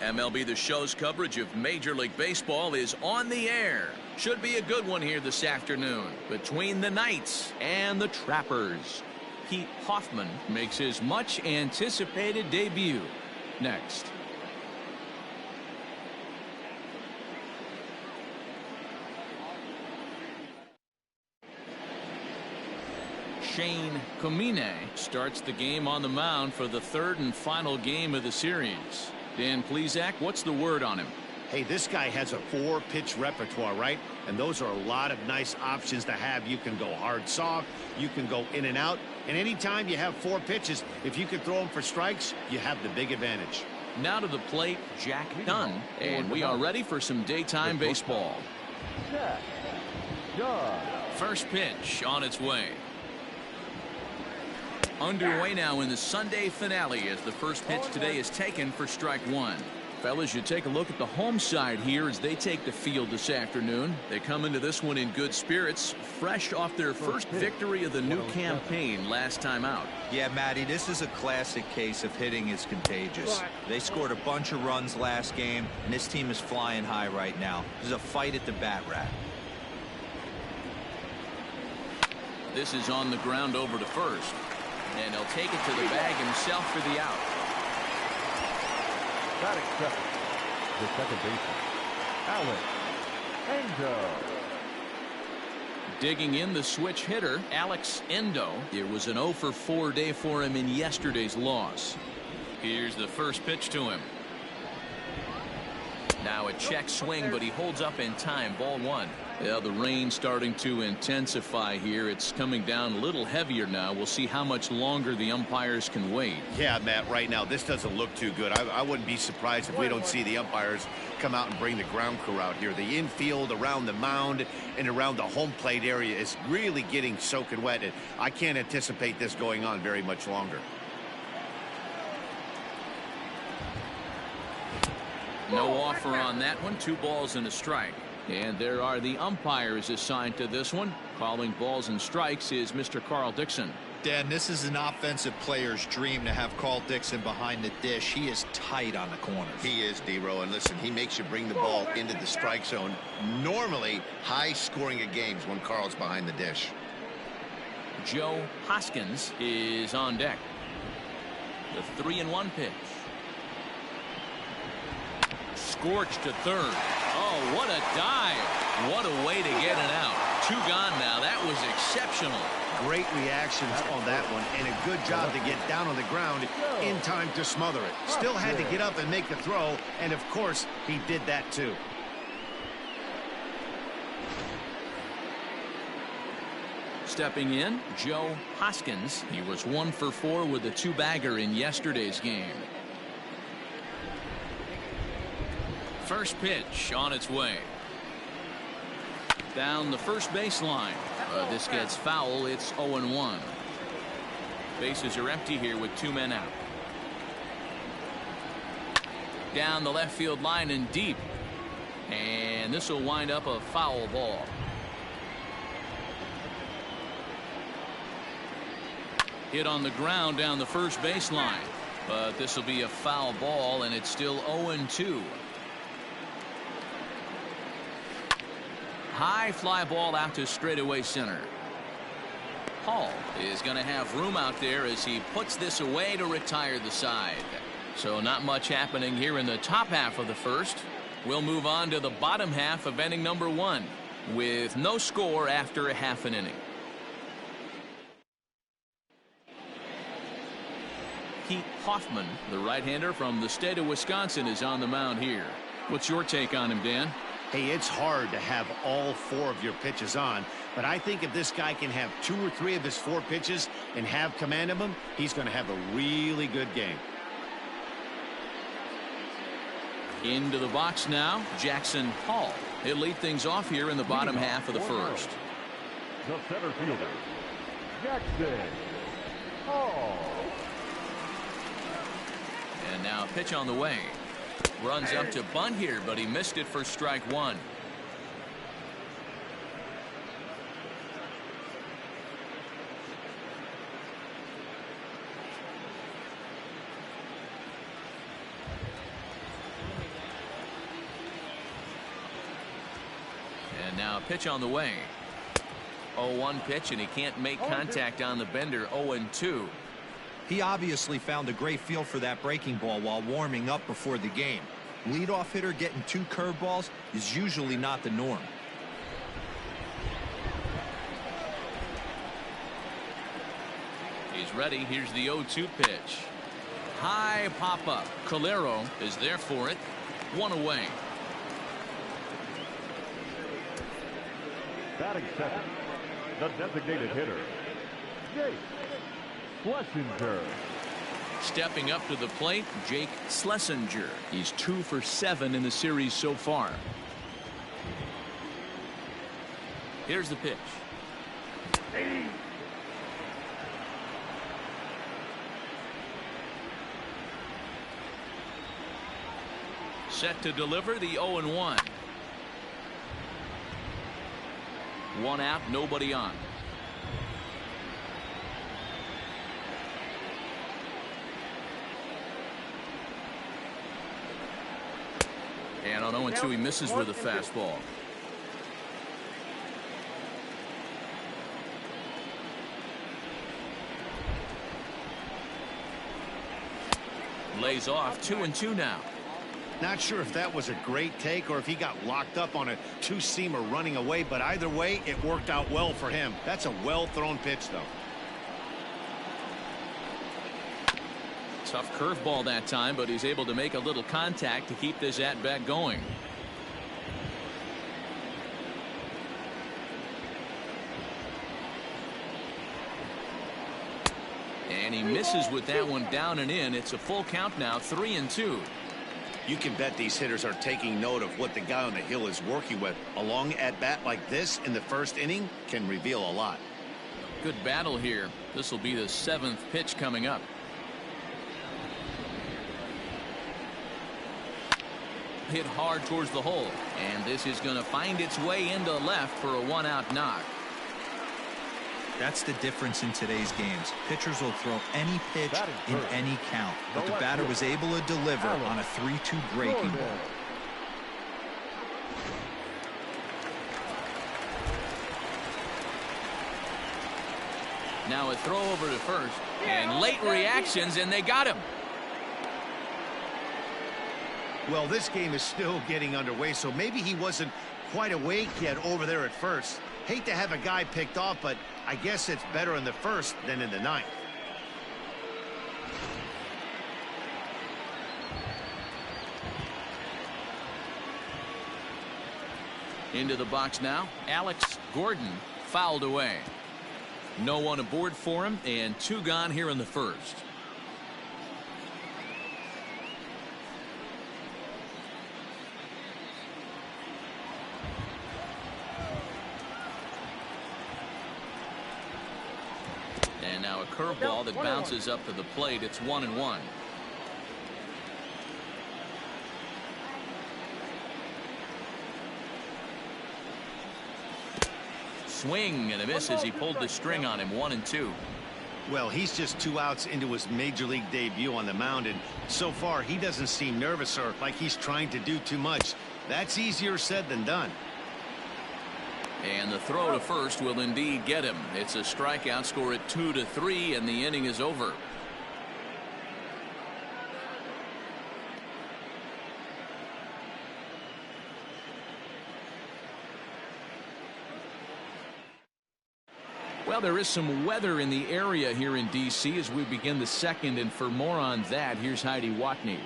MLB The Show's coverage of Major League Baseball is on the air. Should be a good one here this afternoon between the Knights and the Trappers. Pete Hoffman makes his much anticipated debut next. Shane Comine starts the game on the mound for the third and final game of the series. Dan Plesac, what's the word on him? Hey, this guy has a 4-pitch repertoire, right? And those are a lot of nice options to have. You can go hard soft, you can go in and out, and anytime you have 4 pitches, if you can throw them for strikes, you have the big advantage. Now to the plate, Jack Dunn, and we are ready for some daytime baseball. First pitch on its way. Underway now in the Sunday finale as the first pitch today is taken for strike one. Fellas, you take a look at the home side here as they take the field this afternoon. They come into this one in good spirits, fresh off their first victory of the new campaign last time out. Yeah, Matty, this is a classic case of hitting is contagious. They scored a bunch of runs last game, and this team is flying high right now. There's a fight at the bat rack. This is on the ground over to first. And he'll take it to the bag himself for the out. That accepted. The second baseman, Alex Endo. Digging in the switch hitter, Alex Endo. It was an 0-for-4 day for him in yesterday's loss. Here's the first pitch to him. Now a check swing, but he holds up in time. Ball one. Yeah, the rain starting to intensify here. It's coming down a little heavier now. We'll see how much longer the umpires can wait. Yeah, Matt, right now this doesn't look too good. I wouldn't be surprised if we don't see the umpires come out and bring the ground crew out here. The infield around the mound and around the home plate area is really getting soaking wet, and I can't anticipate this going on very much longer. No offer on that one. 2 balls and a strike. And there are the umpires assigned to this one. Calling balls and strikes is Mr. Carl Dixon. Dan, this is an offensive player's dream to have Carl Dixon behind the dish. He is tight on the corners. He is, D-Row, and listen, he makes you bring the ball into the strike zone. Normally, high scoring of games when Carl's behind the dish. Joe Hoskins is on deck. The 3-1 pitch. Scorched to third. Oh, what a dive. What a way to get it out. 2 gone now. That was exceptional. Great reactions on that one, and a good job to get down on the ground in time to smother it. Still had to get up and make the throw, and of course, he did that too. Stepping in, Joe Hoskins. He was 1-for-4 with a 2-bagger in yesterday's game. First pitch on its way. Down the first baseline. This gets foul. It's 0-1. Bases are empty here with 2 men out. Down the left field line and deep. And this will wind up a foul ball. Hit on the ground down the first baseline. But this will be a foul ball, and it's still 0-2. High fly ball out to straightaway center. Hall is going to have room out there as he puts this away to retire the side. So not much happening here in the top half of the first. We'll move on to the bottom half of inning number 1 with no score after a half an inning. Pete Hoffman, the right-hander from the state of Wisconsin, is on the mound here. What's your take on him, Dan? Hey, it's hard to have all 4 of your pitches on, but I think if this guy can have 2 or 3 of his 4 pitches and have command of them, he's going to have a really good game. Into the box now, Jackson Hall. He'll lead things off here in the bottom half of the first. The center fielder, Jackson Hall. And now a pitch on the way. Runs up to bunt here, but he missed it for strike 1. Now a pitch on the way. 0-1 pitch, and he can't make contact on the bender. 0-2. He obviously found a great feel for that breaking ball while warming up before the game. Leadoff hitter getting 2 curveballs is usually not the norm. He's ready. Here's the 0-2 pitch. High pop up. Calero is there for it. 1 away. Batting second, the designated hitter, Jake Schlesinger. Stepping up to the plate, Jake Schlesinger. He's 2 for 7 in the series so far. Here's the pitch. Set to deliver the 0-1. 1 out, nobody on. And on 0-2, he misses with a fastball. Lays off. 2-2 now. Not sure if that was a great take or if he got locked up on a 2-seamer running away, but either way, it worked out well for him. That's a well-thrown pitch, though. Tough curveball that time, but he's able to make a little contact to keep this at-bat going. And he misses with that one down and in. It's a full count now, 3-2. You can bet these hitters are taking note of what the guy on the hill is working with. A long at-bat like this in the first inning can reveal a lot. Good battle here. This will be the 7th pitch coming up. Hit hard towards the hole, and this is going to find its way into left for a 1-out knock. That's the difference in today's games. Pitchers will throw any pitch in any count, but the batter was able to deliver on a 3-2 breaking ball. Now a throw over to first, and late reactions, and they got him. Well, this game is still getting underway, so maybe he wasn't quite awake yet over there at first. Hate to have a guy picked off, but I guess it's better in the first than in the ninth. Into the box now. Alex Gordon fouled away. No one aboard for him, and 2 gone here in the first. And now a curveball that bounces up to the plate. It's 1-1. Swing and a miss as he pulled the string on him. 1-2. Well, he's just 2 outs into his major league debut on the mound, and so far he doesn't seem nervous or like he's trying to do too much. That's easier said than done. And the throw to first will indeed get him. It's a strikeout, score at 2-3, and the inning is over. Well, there is some weather in the area here in D.C. as we begin the second, and for more on that, here's Heidi Watney.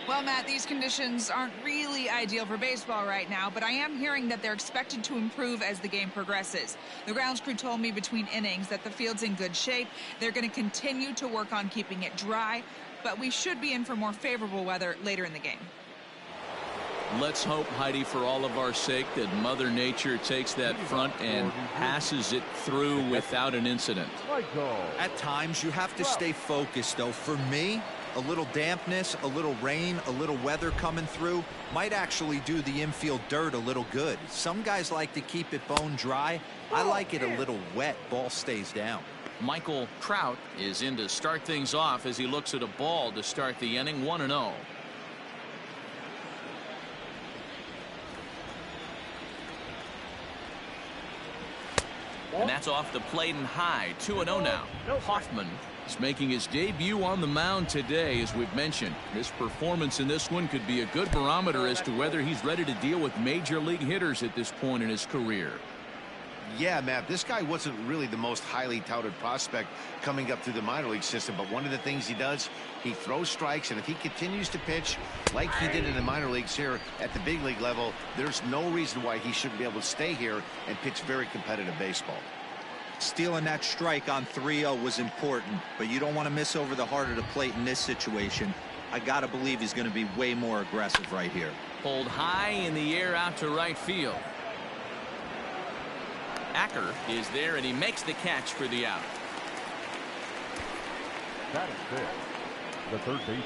Well, Matt, these conditions aren't really ideal for baseball right now, but I am hearing that they're expected to improve as the game progresses. The grounds crew told me between innings that the field's in good shape. They're going to continue to work on keeping it dry, but we should be in for more favorable weather later in the game. Let's hope, Heidi, for all of our sake, that Mother Nature takes that front and passes it through without an incident. At times, you have to stay focused, though. For me, a little dampness, a little rain, a little weather coming through might actually do the infield dirt a little good. Some guys like to keep it bone dry. I like it a little wet. Ball stays down. Michael Trout is in to start things off as he looks at a ball to start the inning. 1-0. And that's off the plate and high. 2-0 now. Hoffman is making his debut on the mound today, as we've mentioned. This performance in this one could be a good barometer as to whether he's ready to deal with major league hitters at this point in his career. Yeah, Matt, this guy wasn't really the most highly touted prospect coming up through the minor league system, but one of the things he does, he throws strikes, and if he continues to pitch like he did in the minor leagues here at the big league level, there's no reason why he shouldn't be able to stay here and pitch very competitive baseball. Stealing that strike on 3-0 was important, but you don't want to miss over the heart of the plate in this situation. I got to believe he's going to be way more aggressive right here. Pulled high in the air out to right field. Acker is there, and he makes the catch for the out. That is it. The third baseman,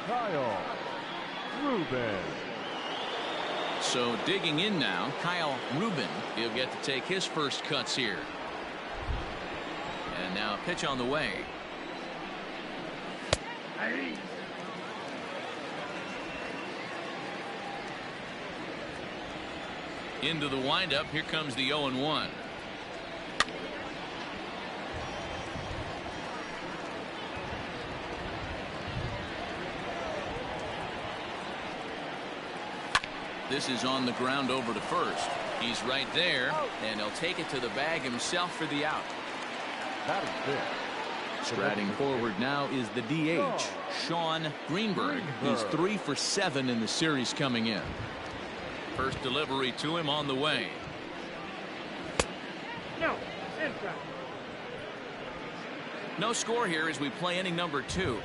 Kyle Rubin. So digging in now, Kyle Rubin. He'll get to take his first cuts here. And now a pitch on the way. Into the windup. Here comes the 0-1. This is on the ground over to first. He's right there, and he'll take it to the bag himself for the out. That is it. Striding forward now is the DH, Sean Greenberg. He's 3 for 7 in the series coming in. First delivery to him on the way. No score here as we play inning number 2.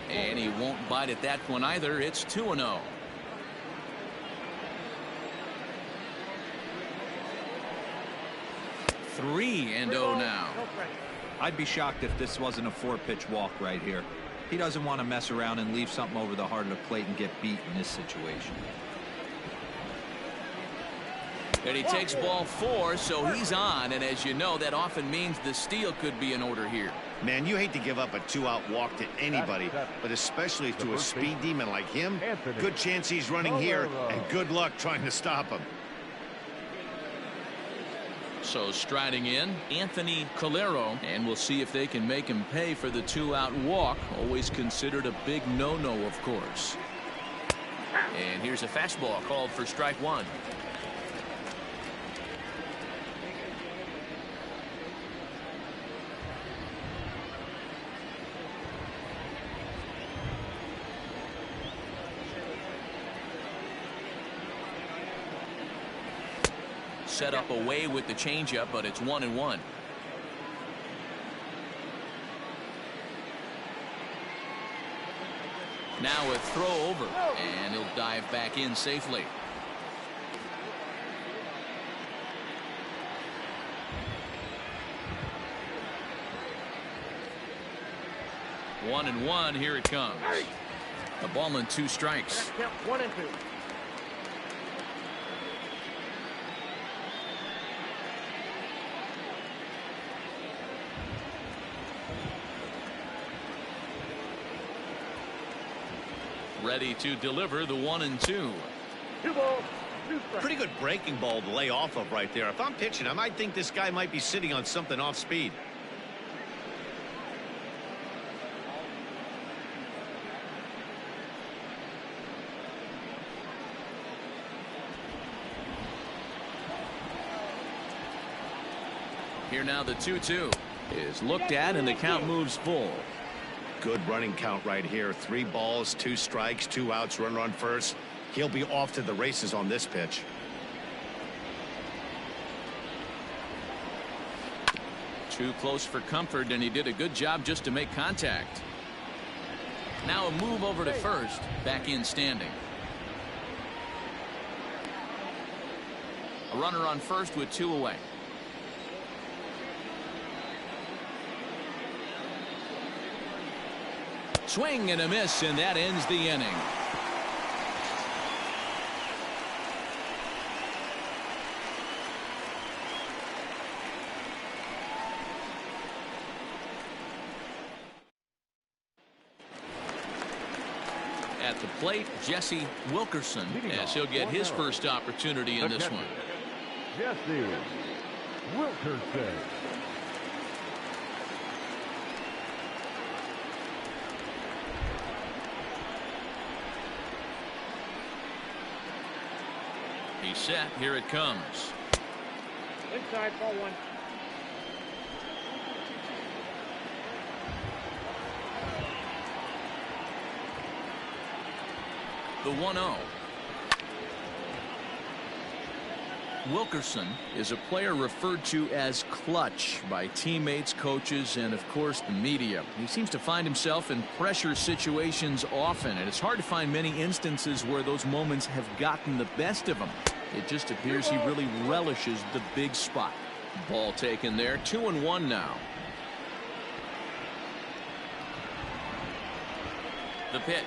And he won't bite at that one either. It's 2-0. Three and 0 now. I'd be shocked if this wasn't a 4-pitch walk right here. He doesn't want to mess around and leave something over the heart of the plate and get beat in this situation. And he takes ball 4, so he's on, and as you know, that often means the steal could be in order here. Man, you hate to give up a 2-out walk to anybody, but especially to a speed demon like him. Good chance he's running here, and good luck trying to stop him. So striding in, Anthony Calero, and we'll see if they can make him pay for the 2-out walk. Always considered a big no-no, of course. And here's a fastball called for strike 1. Set up away with the changeup, but it's 1-1. Now a throw over, and he'll dive back in safely. One and one, here it comes. A ball and 2 strikes. 1 and 2. Ready to deliver the 1 and 2. 2 balls, 2 strikes. Pretty good breaking ball to lay off of right there. If I'm pitching, I might think this guy might be sitting on something off speed. Here now the 2-2 is looked at, and the count moves full. Good running count right here. 3 balls, 2 strikes, 2 outs, runner on first. He'll be off to the races on this pitch. Too close for comfort, and he did a good job just to make contact. Now a move over to first, back in standing. A runner on first with 2 away. Swing and a miss, and that ends the inning. At the plate, Jesse Wilkerson, as he'll get his first opportunity in this one. Jesse Wilkerson. He's set. Here it comes. Inside, ball one. The 1-0. Wilkerson is a player referred to as clutch by teammates, coaches, and of course the media. He seems to find himself in pressure situations often, and it's hard to find many instances where those moments have gotten the best of him. It just appears he really relishes the big spot. Ball taken there. 2-1 now. The pitch.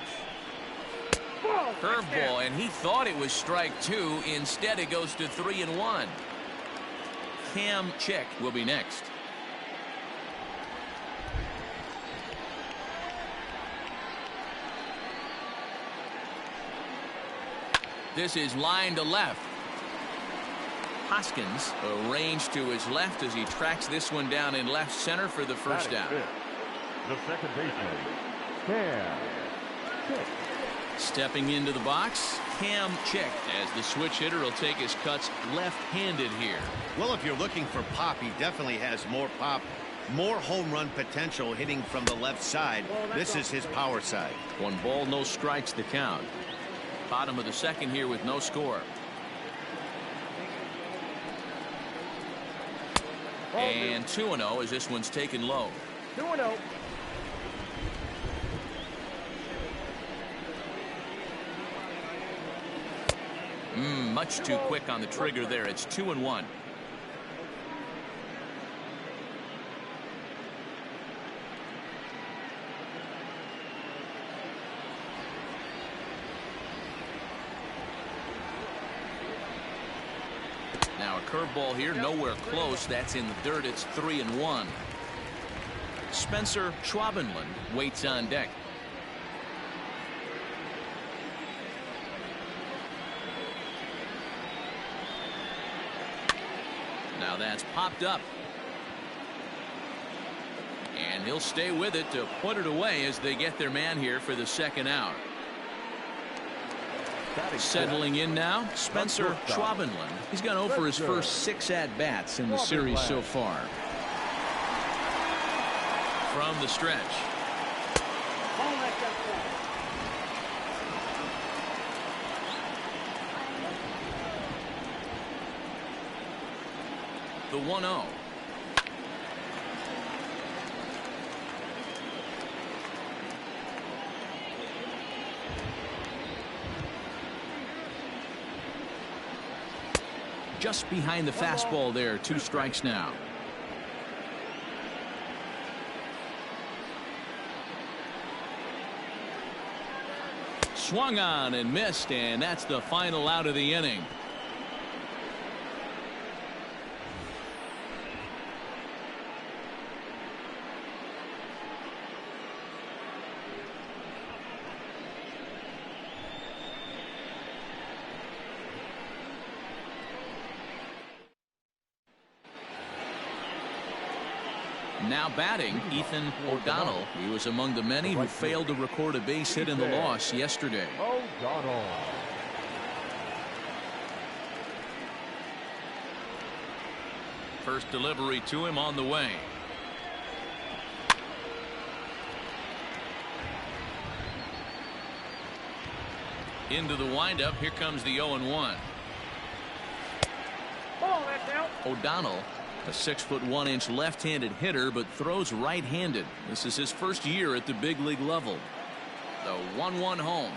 Curveball, and he thought it was strike 2. Instead, it goes to 3-1. Ncaa will be next. This is line to left. Hoskins arranged to his left as he tracks this one down in left center for the first down. The second baseman, Ncaa. Stepping into the box, Ncaa, as the switch hitter will take his cuts left-handed here. Well, if you're looking for pop, he definitely has more pop, more home run potential hitting from the left side. This is his power side. 1 ball, no strikes the count. Bottom of the second here with no score. And 2-0 as this one's taken low. 2-0. Much too quick on the trigger there. It's 2-1. Now a curveball here, nowhere close. That's in the dirt. It's 3-1. Spencer Schwabenland waits on deck. Now that's popped up. And he'll stay with it to put it away as they get their man here for the second out. Settling in now, Spencer Schwabenland. He's gone over his first 6 at-bats in the series so far. From the stretch. The 1-0. Just behind the fastball there. 2 strikes now. Swung on and missed, and that's the final out of the inning. Now batting, Ethan O'Donnell. He was among the many who failed to record a base hit in the loss yesterday. O'Donnell. First delivery to him on the way. Into the windup. Here comes the 0-1. Ball, that's out. O'Donnell, a 6'1" left-handed hitter, but throws right-handed. This is his first year at the big league level. The 1-1 home.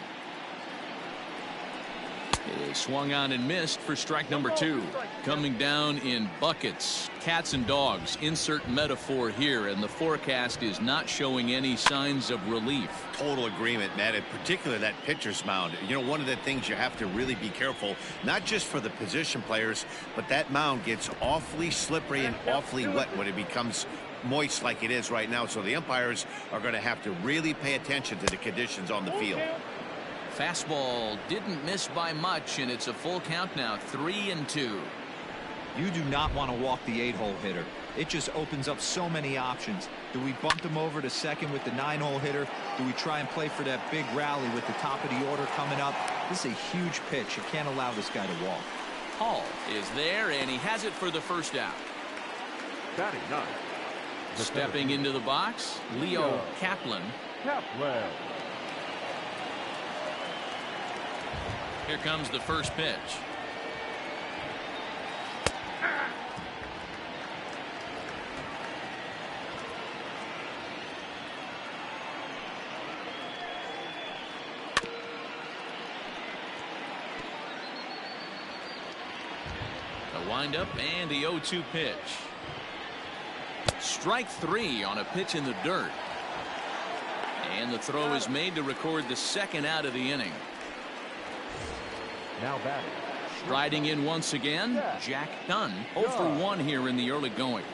It is swung on and missed for strike number 2. Coming down in buckets. Cats and dogs. Insert metaphor here, and the forecast is not showing any signs of relief. Total agreement, Matt. In particular, that pitcher's mound. You know, one of the things you have to really be careful, not just for the position players, but that mound gets awfully slippery and awfully wet when it becomes moist like it is right now. So the umpires are going to have to really pay attention to the conditions on the field. Fastball didn't miss by much, and it's a full count now, 3-2. You do not want to walk the 8-hole hitter. It just opens up so many options. Do we bunt him over to second with the 9-hole hitter? Do we try and play for that big rally with the top of the order coming up? This is a huge pitch. You can't allow this guy to walk. Hall is there, and he has it for the first out. Batting ninth. Stepping into the box, Leo Kaplan. Kaplan. Here comes the first pitch. The windup and the 0-2 pitch. Strike 3 on a pitch in the dirt. And the throw is made to record the second out of the inning. Now batting. Striding in once again, Jack Dunn. 0 for 1 here in the early going.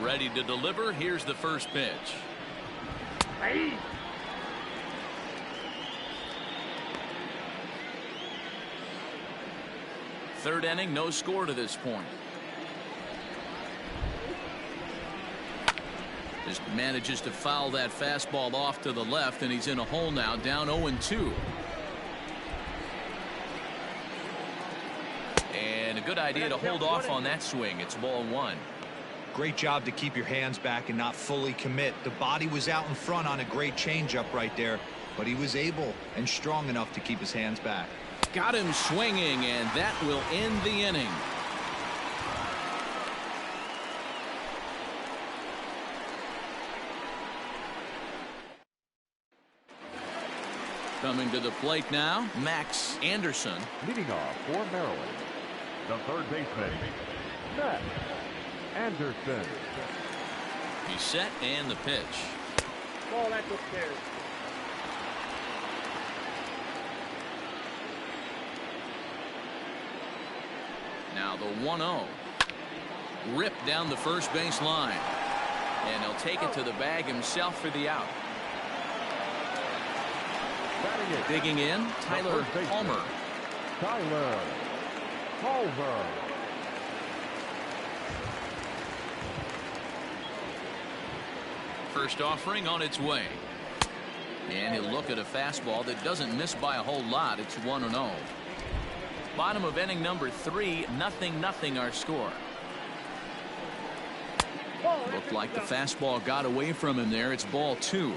Ready to deliver. Here's the first pitch. Hey. Third inning, no score to this point. Just manages to foul that fastball off to the left, and he's in a hole now, down 0-2. And a good idea to hold off on that swing. It's ball 1. Great job to keep your hands back and not fully commit. The body was out in front on a great changeup right there, but he was able and strong enough to keep his hands back. Got him swinging, and that will end the inning. Coming to the plate now, Max Anderson. Leading off for Maryland, the third baseman, Max Anderson. He's set, and the pitch. Ball, that's upstairs. Now the 1-0. Ripped down the first base line. And he'll take it to the bag himself for the out. Digging in, Tyler Palmer. Tyler Palmer. First offering on its way. And he'll look at a fastball that doesn't miss by a whole lot. It's 1-0. Bottom of inning number 3, 0-0 our score. Looked like the fastball got away from him there. It's ball 2.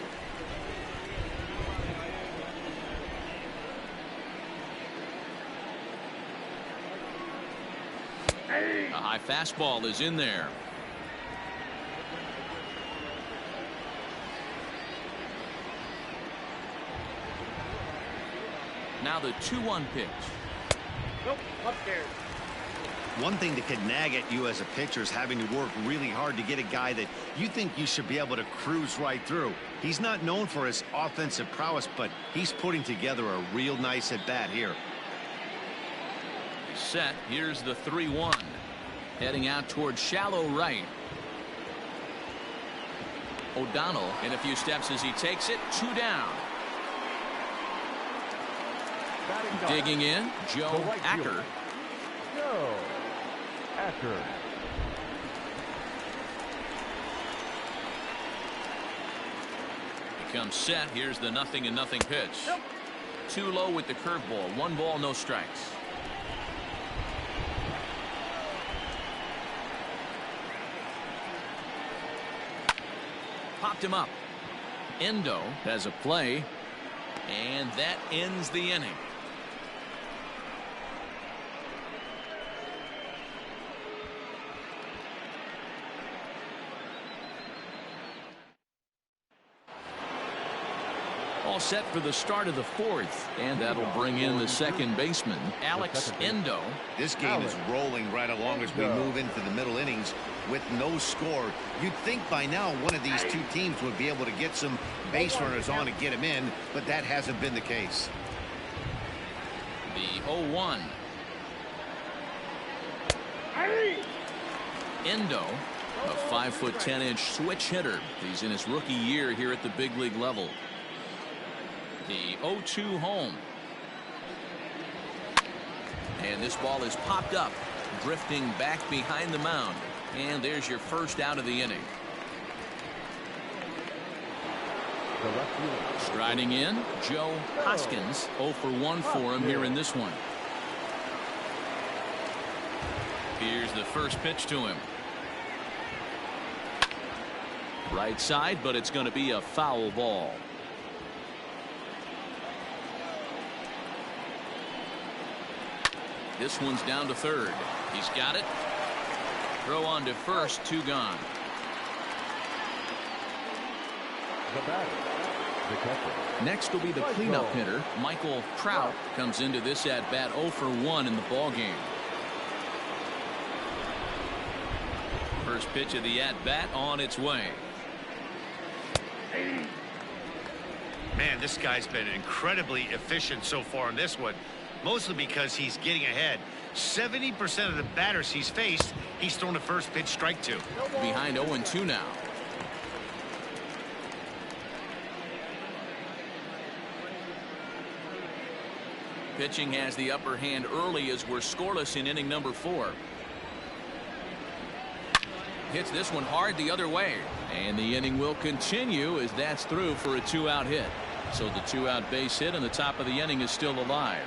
A high fastball is in there. Now the 2-1 pitch. Nope, upstairs. One thing that could nag at you as a pitcher is having to work really hard to get a guy that you think you should be able to cruise right through. He's not known for his offensive prowess, but he's putting together a real nice at bat here. Set. Here's the 3-1. Heading out towards shallow right. O'Donnell in a few steps as he takes it. 2 down. Digging in, Joe Acker. Joe Acker. He comes set. Here's the 0-0 pitch. Too low with the curveball. 1 ball, no strikes. Popped him up. Endo has a play, and that ends the inning. All set for the start of the 4th, and that'll bring in the second baseman, Alex Endo. This game is rolling right along as we move into the middle innings with no score. You'd think by now one of these two teams would be able to get some base runners on and get them in, but that hasn't been the case. The 0-1. Endo A 5'10" switch hitter. He's in his rookie year here at the big league level. The 0-2 home. And this ball is popped up, drifting back behind the mound. And there's your first out of the inning. Striding in, Joe Hoskins. 0 for 1 for him here in this one. Here's the first pitch to him. Right side, but it's going to be a foul ball. This one's down to third. He's got it. Throw on to first, 2 gone. The batter, the catcher. Next will be the cleanup hitter. Michael Trout comes into this at bat 0 for 1 in the ball game. First pitch of the at bat on its way. Man, this guy's been incredibly efficient so far in this one, mostly because he's getting ahead. 70% of the batters he's faced, he's thrown a first pitch strike to. Behind 0-2 now. Pitching has the upper hand early as we're scoreless in inning number 4. Hits this one hard the other way, and the inning will continue as that's through for a 2-out hit. So the 2-out base hit and the top of the inning is still alive.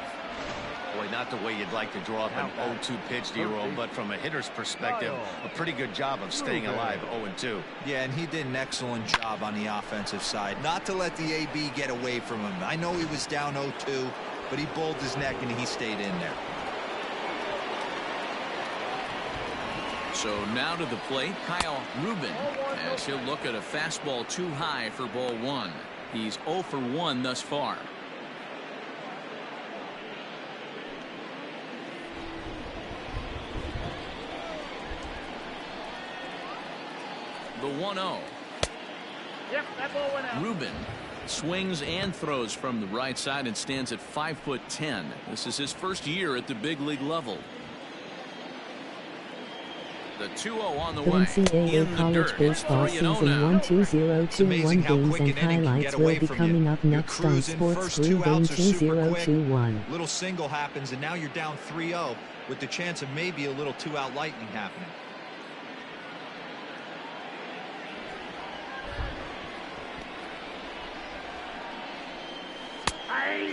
Boy, not the way you'd like to draw up an 0-2 pitch, D-roll, but from a hitter's perspective, a pretty good job of staying alive 0-2. Yeah, and he did an excellent job on the offensive side. Not to let the AB get away from him. I know he was down 0-2, but he bowled his neck and he stayed in there. So now to the plate, Kyle Rubin, as he'll look at a fastball too high for ball 1. He's 0 for 1 thus far. The 1-0. Yep, that ball went out. Rubin swings and throws from the right side and stands at 5'10". This is his first year at the big league level. The 2-0 on the way. NCAA college baseball season 12021 games and highlights will be coming up next on Sports Groove in 2021. Little single happens and now you're down 3-0 with the chance of maybe a little 2-out lightning happening.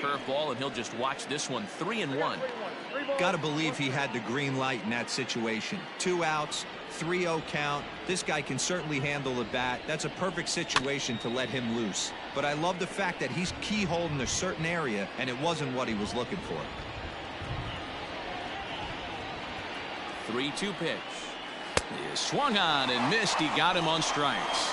Curveball, and he'll just watch this one. 3-1. Got to believe he had the green light in that situation. 2 outs, 3-0 count. This guy can certainly handle the bat. That's a perfect situation to let him loose. But I love the fact that he's keyholed in a certain area, and it wasn't what he was looking for. 3-2 pitch. He swung on and missed. He got him on strikes.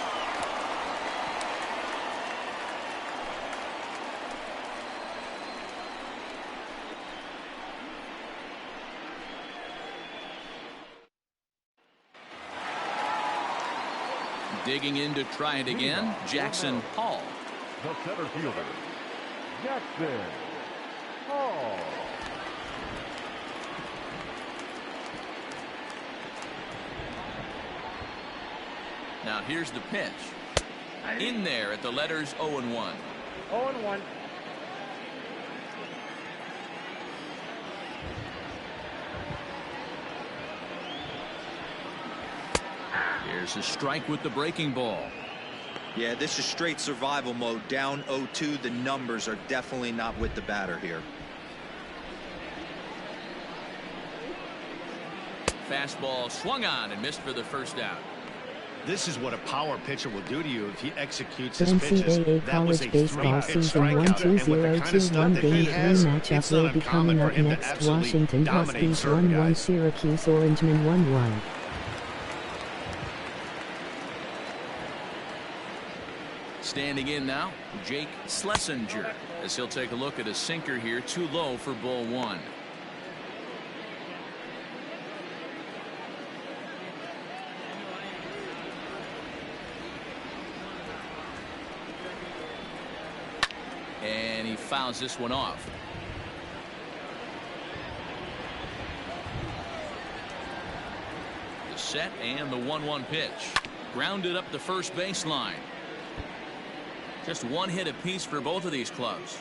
Digging in to try it again, Jackson Hall. The center fielder, Jackson Hall. Now here's the pitch. In there at the letters 0-1. 0-1. Here's a strike with the breaking ball. Yeah, this is straight survival mode. Down 0-2. The numbers are definitely not with the batter here. Fastball swung on and missed for the first out. This is what a power pitcher will do to you if he executes The his pitches. NCAA That was a college baseball 3-pitch season strikeout, and with the kind of stuff 12021 that he game 3 has, matchup it's will not be coming uncommon for up him to next. absolutely Washington dominate Huskies certain 1-1, guys. Syracuse Orangemen 1-1. Standing in now, Jake Schlesinger, as he'll take a look at a sinker here, too low for ball 1. And he fouls this one off. The set and the 1-1 pitch. Grounded up the first baseline. Just one hit apiece for both of these clubs.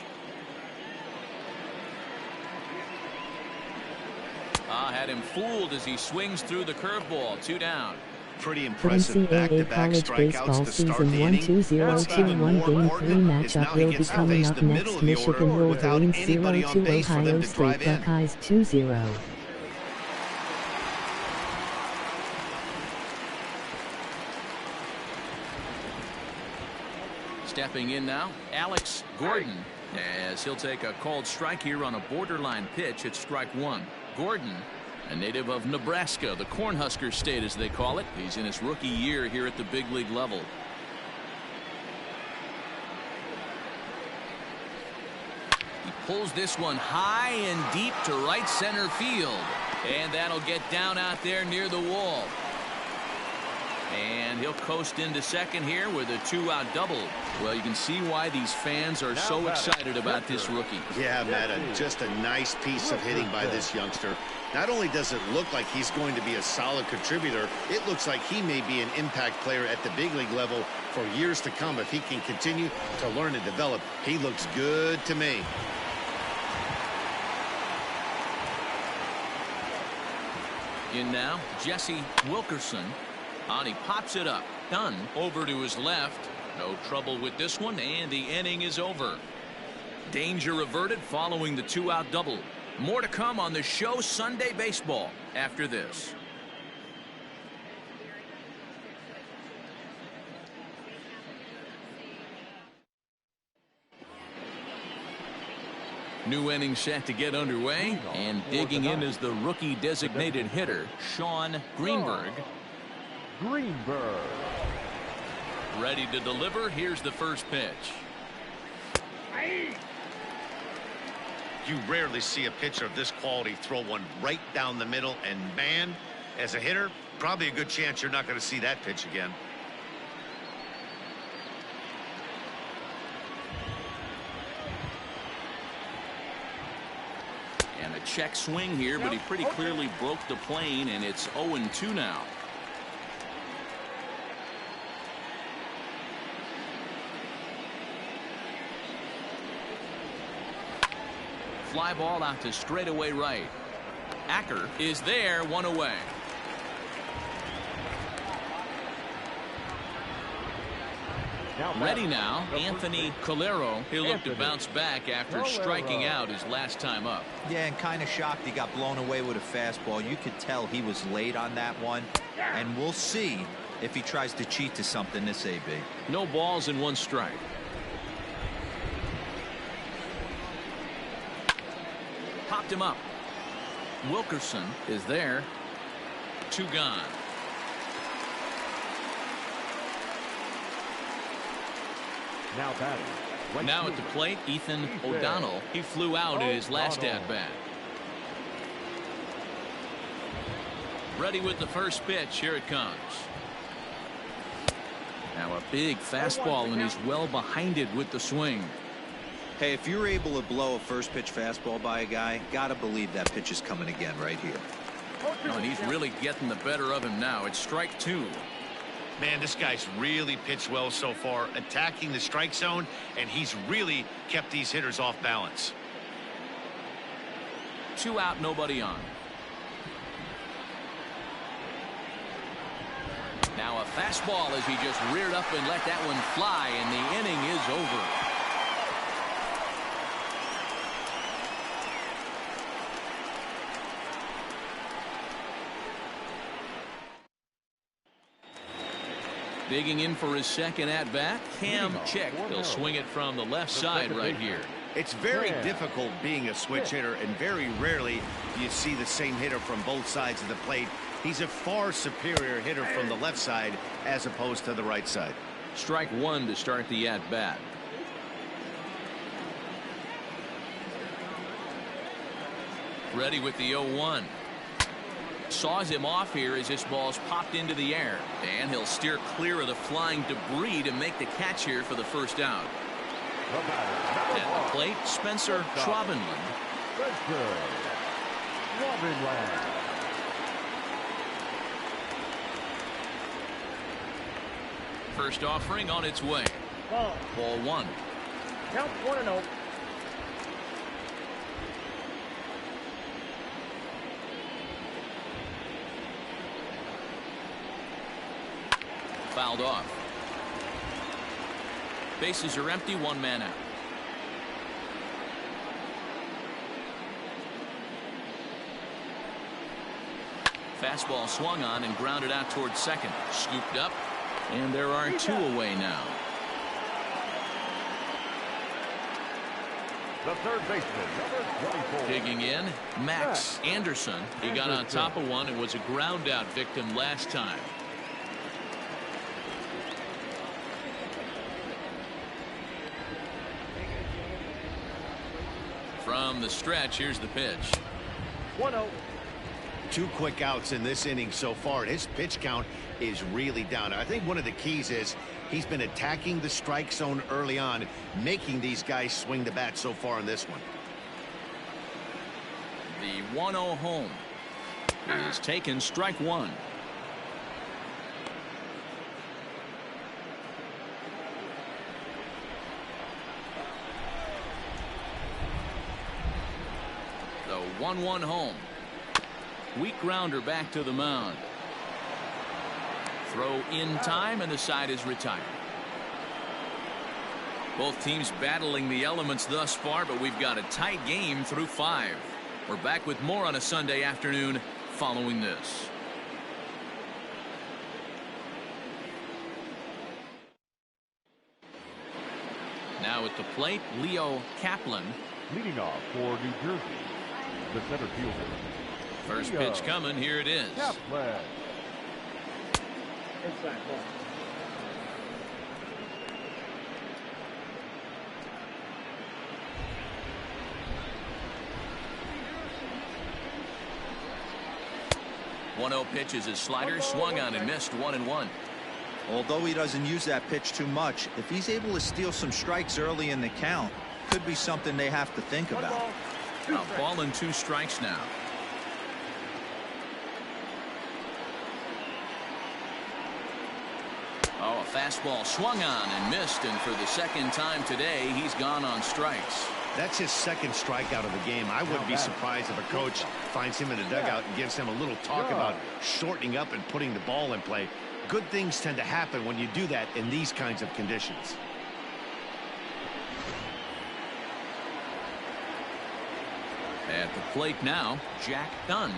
Had him fooled as he swings through the curveball. 2 down. Pretty The impressive NCAA back-to-back college baseball strikeouts to start season the inning. 1-2-0-2-1 Game 3 matchup will be coming up next. Michigan Wolverines 0-2 Ohio State Buckeyes 2-0. Stepping in now, Alex Gordon, as he'll take a called strike here on a borderline pitch at strike 1. Gordon, a native of Nebraska, the Cornhusker State as they call it. He's in his rookie year here at the big league level. He pulls this one high and deep to right center field. And that'll get down out there near the wall. And he'll coast into second here with a 2-out double. Well, you can see why these fans are so excited about this rookie. Yeah, Matt, just a nice piece of hitting by this youngster. Not only does it look like he's going to be a solid contributor, it looks like he may be an impact player at the big league level for years to come if he can continue to learn and develop. He looks good to me. In now, Jesse Wilkerson. He pops it up. Dunn over to his left. No trouble with this one, and the inning is over. Danger averted following the 2-out double. More to come on the show Sunday Baseball after this. New inning set to get underway, and digging in is the rookie designated hitter, Sean Greenberg. Ready to deliver. Here's the first pitch. You rarely see a pitcher of this quality throw one right down the middle, and man, as a hitter, probably a good chance you're not going to see that pitch again. And a check swing here, but he pretty clearly broke the plane, and it's 0-2 now. Fly ball out to straightaway right. Acker is there, 1 away. Ready now, Anthony Calero. He'll look to bounce back after striking out his last time up. Yeah, and kind of shocked he got blown away with a fastball. You could tell he was late on that one. And we'll see if he tries to cheat to something this AB. No balls and 1 strike. Popped him up. Wilkerson is there. 2 gone. Now at the plate, Ethan O'Donnell. He flew out at his last at-bat. Ready with the first pitch. Here it comes. Now a big fastball, and he's well behind it with the swing. Hey, if you're able to blow a first pitch fastball by a guy, gotta believe that pitch is coming again right here. Oh, and he's really getting the better of him now. It's strike 2. Man, this guy's really pitched well so far, attacking the strike zone, and he's really kept these hitters off balance. 2 out, nobody on. Now a fastball as he just reared up and let that one fly, and the inning is over. Digging in for his second at-bat, Cam Chick. He'll swing it from the left side right here. It's very difficult being a switch hitter, and very rarely do you see the same hitter from both sides of the plate. He's a far superior hitter from the left side as opposed to the right side. Strike 1 to start the at-bat. Ready with the 0-1. Saws him off here as this ball's popped into the air, and he'll steer clear of the flying debris to make the catch here for the first out. At the plate, Spencer Schwabenland. First offering on its way. Ball. Ball 1. Count 1-0. Fouled off. Bases are empty, 1 man out. Fastball swung on and grounded out towards second. Scooped up, and there are 2 away now. The third baseman, number 24. Digging in, Max Anderson. He got on top of one and was a ground out victim last time. From the stretch, here's the pitch. 1-0. 2 quick outs in this inning so far. His pitch count is really down. I think one of the keys is he's been attacking the strike zone early on, making these guys swing the bat so far in this one. The 1-0 home is taken, strike 1. The 1-1 home. Weak grounder back to the mound. Throw in time, and the side is retired. Both teams battling the elements thus far, but we've got a tight game through 5. We're back with more on a Sunday afternoon following this. Now at the plate, Leo Kaplan. Leading off for New Jersey, the center fielder. First pitch coming. Here it is. Kaplan. Inside ball. One 1-0 pitch is his slider, swung on and missed, 1-1. Although he doesn't use that pitch too much, if he's able to steal some strikes early in the count, could be something they have to think about. A ball and 2 strikes now. Oh, a fastball swung on and missed, and for the second time today, he's gone on strikes. That's his second strikeout of the game. I wouldn't be surprised if a coach finds him in the dugout and gives him a little talk about shortening up and putting the ball in play. Good things tend to happen when you do that in these kinds of conditions. At the plate now, Jack Dunn.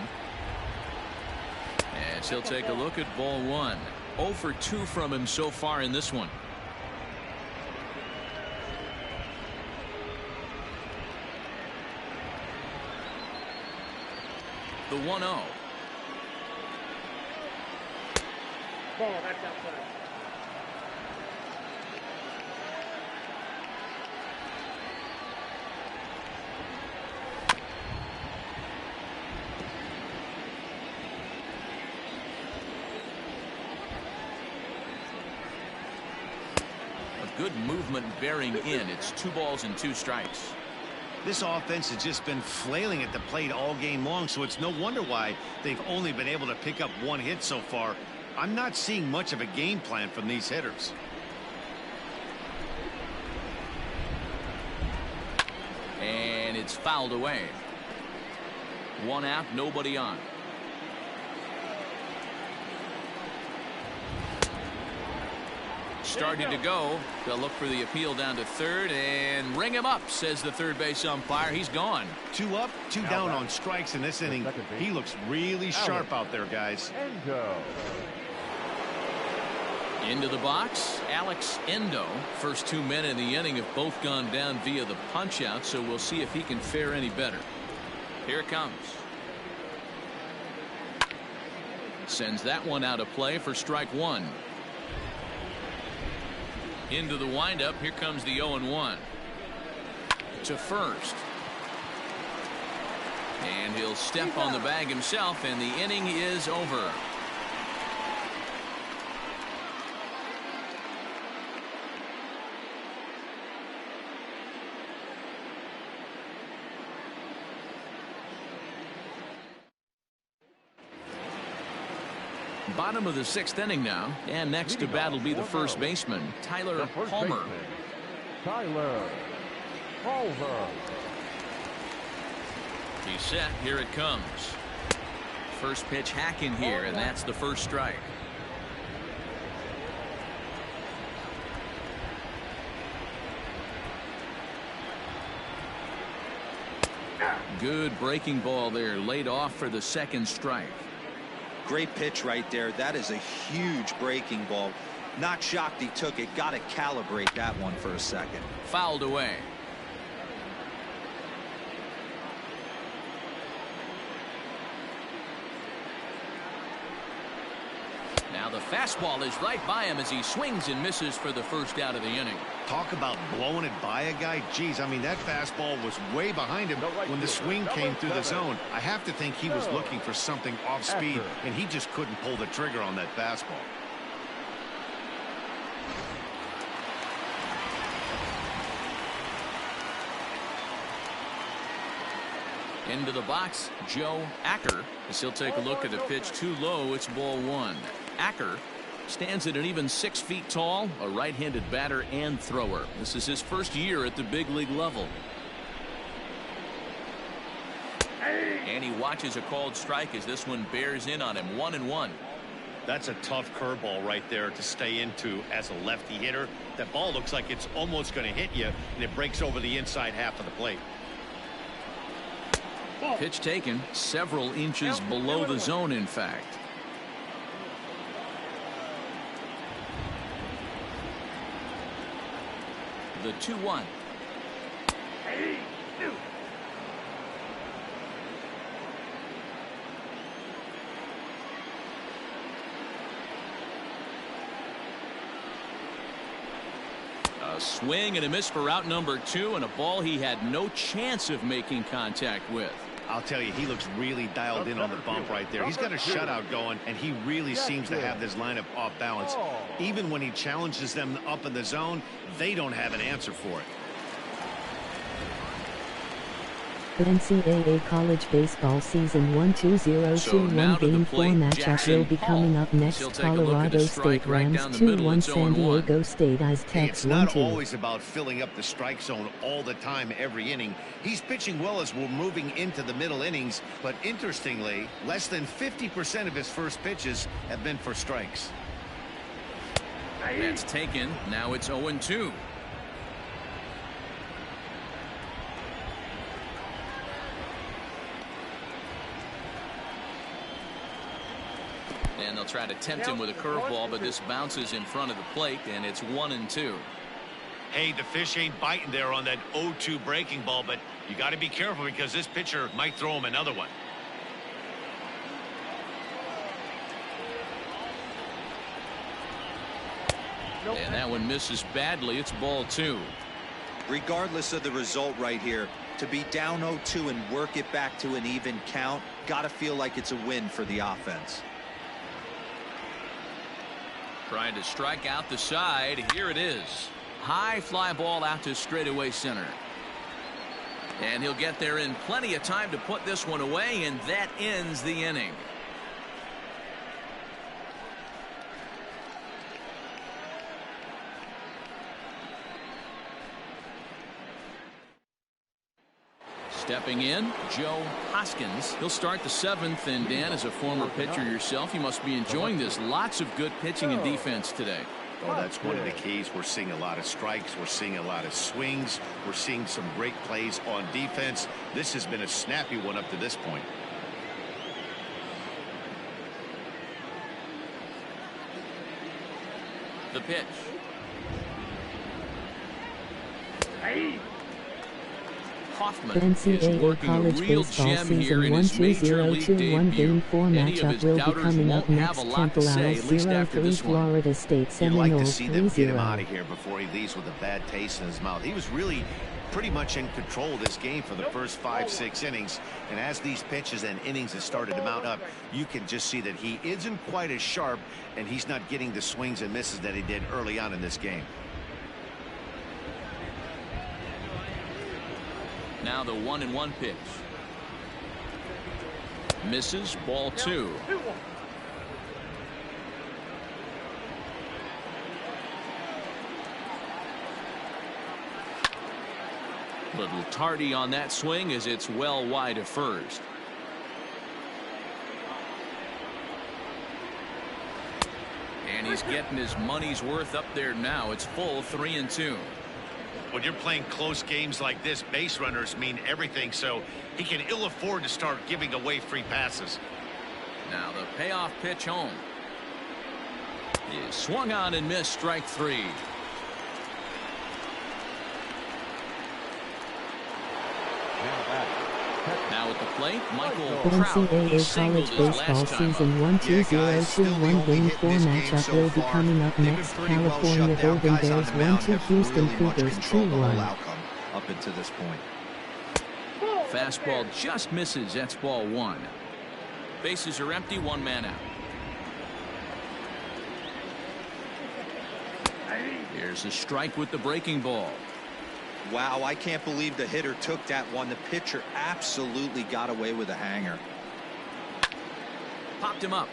As he'll take a look at ball 1. 0 for 2 from him so far in this one. The 1-0. Ball, that's outside. Good movement bearing in. It's 2 balls and 2 strikes. This offense has just been flailing at the plate all game long, so it's no wonder why they've only been able to pick up 1 hit so far. I'm not seeing much of a game plan from these hitters. And it's fouled away. 1 out, nobody on. Starting to go. They'll look for the appeal down to third and ring him up, says the third base umpire. He's gone. 2 up, 2 down on strikes in this inning. He looks really sharp out there, guys. Ncaa. Into the box, Alex Endo. First 2 men in the inning have both gone down via the punch out, so we'll see if he can fare any better. Here it comes. Sends that one out of play for strike 1. Into the windup. Here comes the 0-1 to first, and he'll step on the bag himself, and the inning is over. Bottom of the 6th inning now, and next to bat will be the first baseman, Tyler Palmer. Tyler Palmer. He's set. Here it comes. First pitch hacking here, and that's the first strike. Good breaking ball there, laid off for the second strike. Great pitch right there. That is a huge breaking ball. Not shocked he took it. Got to calibrate that one for a second. Fouled away. Now the fastball is right by him as he swings and misses for the first out of the inning. Talk about blowing it by a guy. Geez, I mean, that fastball was way behind him when the swing came through the zone. I have to think he was looking for something off speed, and he just couldn't pull the trigger on that fastball. Into the box, Joe Acker, as he'll take a look at the pitch too low. It's ball one. Acker stands at an even 6 feet tall, a right-handed batter and thrower. This is his first year at the big league level. And he watches a called strike as this one bears in on him. 1-1. That's a tough curveball right there to stay into as a lefty hitter. That ball looks like it's almost going to hit you, and it breaks over the inside half of the plate. Pitch taken several inches below the zone, in fact. The 2-1. A swing and a miss for out number 2, and a ball he had no chance of making contact with. I'll tell you, he looks really dialed in on the bump right there. He's got a shutout going, and he really seems to have this lineup off balance. Even when he challenges them up in the zone, they don't have an answer for it. The NCAA college baseball season 1-2-0-2-1 game 4 matchup will be coming up next. Colorado State Rams 2-1 San Diego State Aztecs 1-2. It's not always about filling up the strike zone all the time every inning. He's pitching well as we're moving into the middle innings, but interestingly, less than 50% of his first pitches have been for strikes. That's taken. Now it's 0-2. And they'll try to tempt him with a curveball, but this bounces in front of the plate, and it's 1-2. Hey, the fish ain't biting there on that 0-2 breaking ball, but you got to be careful because this pitcher might throw him another one. And that one misses badly. It's ball 2. Regardless of the result right here, to be down 0-2 and work it back to an even count, got to feel like it's a win for the offense. Trying to strike out the side. Here it is. High fly ball out to straightaway center. And he'll get there in plenty of time to put this one away, and that ends the inning. Stepping in, Joe Hoskins. He'll start the 7th, and Dan, as a former pitcher yourself, you must be enjoying this. Lots of good pitching and defense today. Oh, that's one of the keys. We're seeing a lot of strikes. We're seeing a lot of swings. We're seeing some great plays on defense. This has been a snappy one up to this point. The pitch. The NCAA college baseball season 1-2-0-2-1 game 4 matchup will be coming up next. Temple Owls 0-3 Florida State Seminoles 3-0. You'd like to see them get him out of here before he leaves with a bad taste in his mouth. He was really pretty much in control of this game for the first 5-6 innings, and as these pitches and innings have started to mount up, you can just see that he isn't quite as sharp, and he's not getting the swings and misses that he did early on in this game. Now the 1-1 pitch. Misses, ball 2. Little tardy on that swing as it's well wide of first. And he's getting his money's worth up there now. It's full 3-2. When you're playing close games like this, base runners mean everything, so he can ill afford to start giving away free passes. Now the payoff pitch home. Is swung on and missed, strike 3. Now at the plate, Michael Trout. He NCAA singled college his baseball last time season up. 1-2-0-2-1 game 4 matchup will be coming up next. California Golden Bears 1-2 Houston Cougars 2-1. Up until this point. Fastball just misses. That's ball 1. Bases are empty. 1 man out. Here's a strike with the breaking ball. Wow, I can't believe the hitter took that one. The pitcher absolutely got away with a hanger. Popped him up.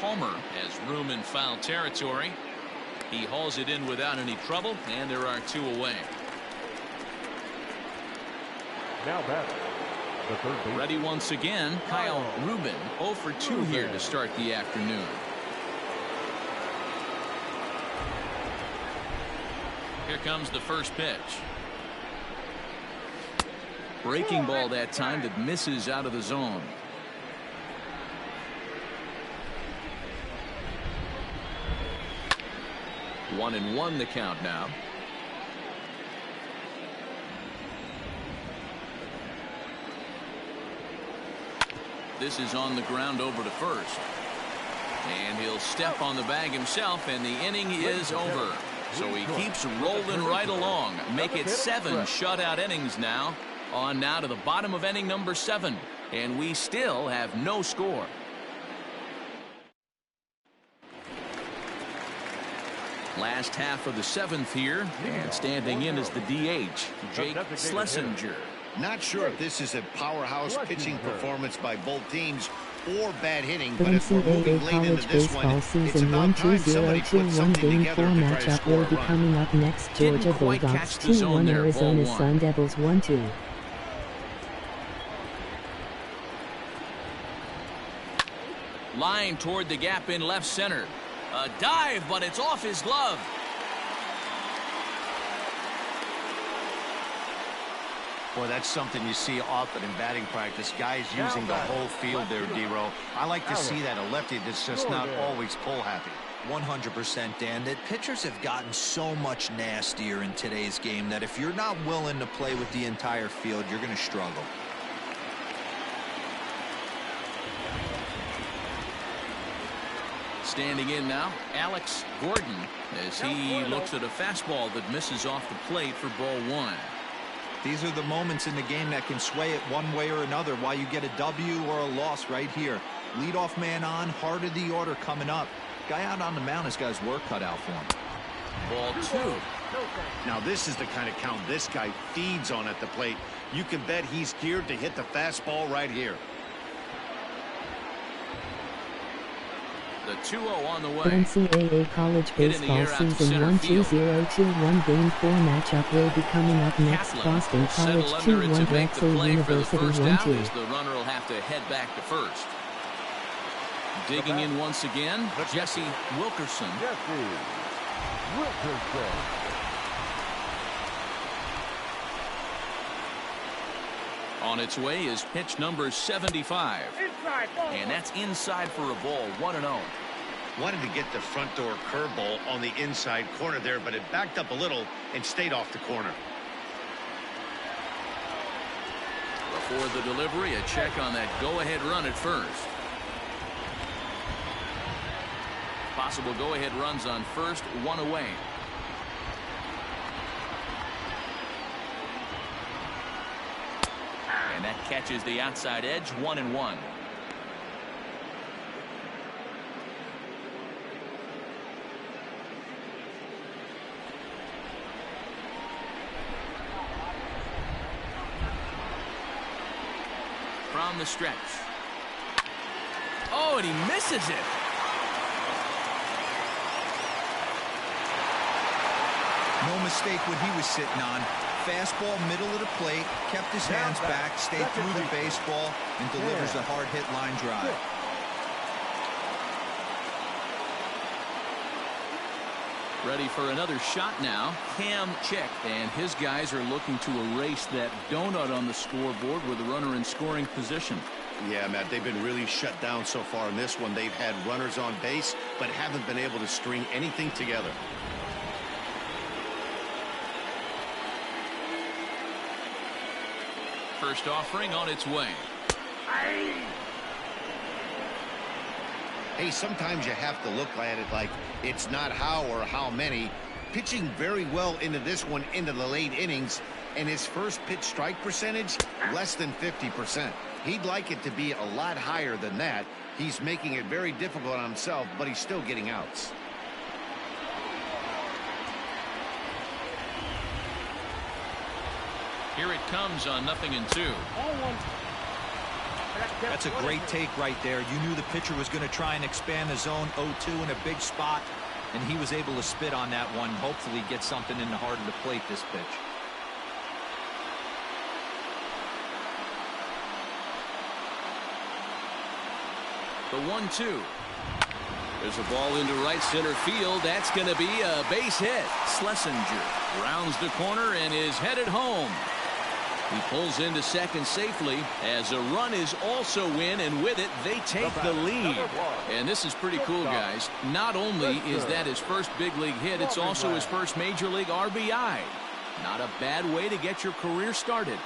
Palmer has room in foul territory. He hauls it in without any trouble, and there are 2 away. Now batting, the third baseman. Ready once again, Kyle Rubin, 0 for 2 here to start the afternoon. Here comes the first pitch. Breaking ball that time that misses out of the zone. One and one the count now. This is on the ground over to first. And he'll step on the bag himself, and the inning is over. So he keeps rolling right along. Make it 7 shutout innings now. On now to the bottom of inning number 7. And we still have no score. Last half of the 7th here. And standing in is the DH, Jake Schlesinger. Not sure if this is a powerhouse pitching performance by both teams or bad hitting, The but if we're moving NCAA late college into this baseball one, it's season about time somebody 1-2-0-2-1 puts something game together 4 to try to matchup score will a be run. coming up next. Didn't Georgia quite Bulldogs catch the zone 2-1 there, Arizona ball 1. Sun Devils 1-2. Line toward the gap in left center. A dive, but it's off his glove. Boy, that's something you see often in batting practice. Guys using the whole field there, D-Row. I like to see that. A lefty that's just not always pull happy. 100%, Dan. That pitchers have gotten so much nastier in today's game that if you're not willing to play with the entire field, you're going to struggle. Standing in now, Alex Gordon, as he looks at a fastball that misses off the plate for ball 1. These are the moments in the game that can sway it one way or another, why you get a W or a loss right here. Leadoff man on, heart of the order coming up. Guy out on the mound has got his work cut out for him. Ball 2. Now this is the kind of count this guy feeds on at the plate. You can bet he's geared to hit the fastball right here. The 2-0 on the The way. NCAA college baseball season 1-2-0-2-1 game 4 matchup will be coming up next. Kaplan Boston will College settle under it to 2-1 make the Drexel play for the University first out, 1-2. as the runner will have to head back to first. Digging in once again, Jesse Wilkerson. Jesse Wilkerson. On its way is pitch number 75. Inside, ball. And that's inside for a ball, 1-0. Wanted to get the front door curveball on the inside corner there, but it backed up a little and stayed off the corner. Before the delivery, a check on that go-ahead run at first. Possible go-ahead runs on first, 1 away. And that catches the outside edge, 1-1. From the stretch. Oh, and he misses it. No mistake what he was sitting on. Fastball, middle of the plate, kept his hands back, stayed through the baseball, and delivers a hard-hit line drive. Ready for another shot now. Ncaa, and his guys are looking to erase that donut on the scoreboard with a runner in scoring position. Yeah, Matt, they've been really shut down so far in this one. They've had runners on base, but haven't been able to string anything together. First offering on its way. Hey, sometimes you have to look at it like it's not how or how many. Pitching very well into this one into the late innings, and his first pitch strike percentage less than 50%. He'd like it to be a lot higher than that. He's making it very difficult on himself, but he's still getting outs. Here it comes on 0-2. That's a great take right there. You knew the pitcher was going to try and expand the zone 0-2 in a big spot, and he was able to spit on that one. Hopefully get something in the heart of the plate this pitch. The 1-2. There's a ball into right center field. That's going to be a base hit. Schlesinger rounds the corner and is headed home. He pulls into second safely as a run is also in, and with it they take the lead. And this is pretty cool, guys. Not only is that his first big league hit, it's also his first major league RBI. Not a bad way to get your career started.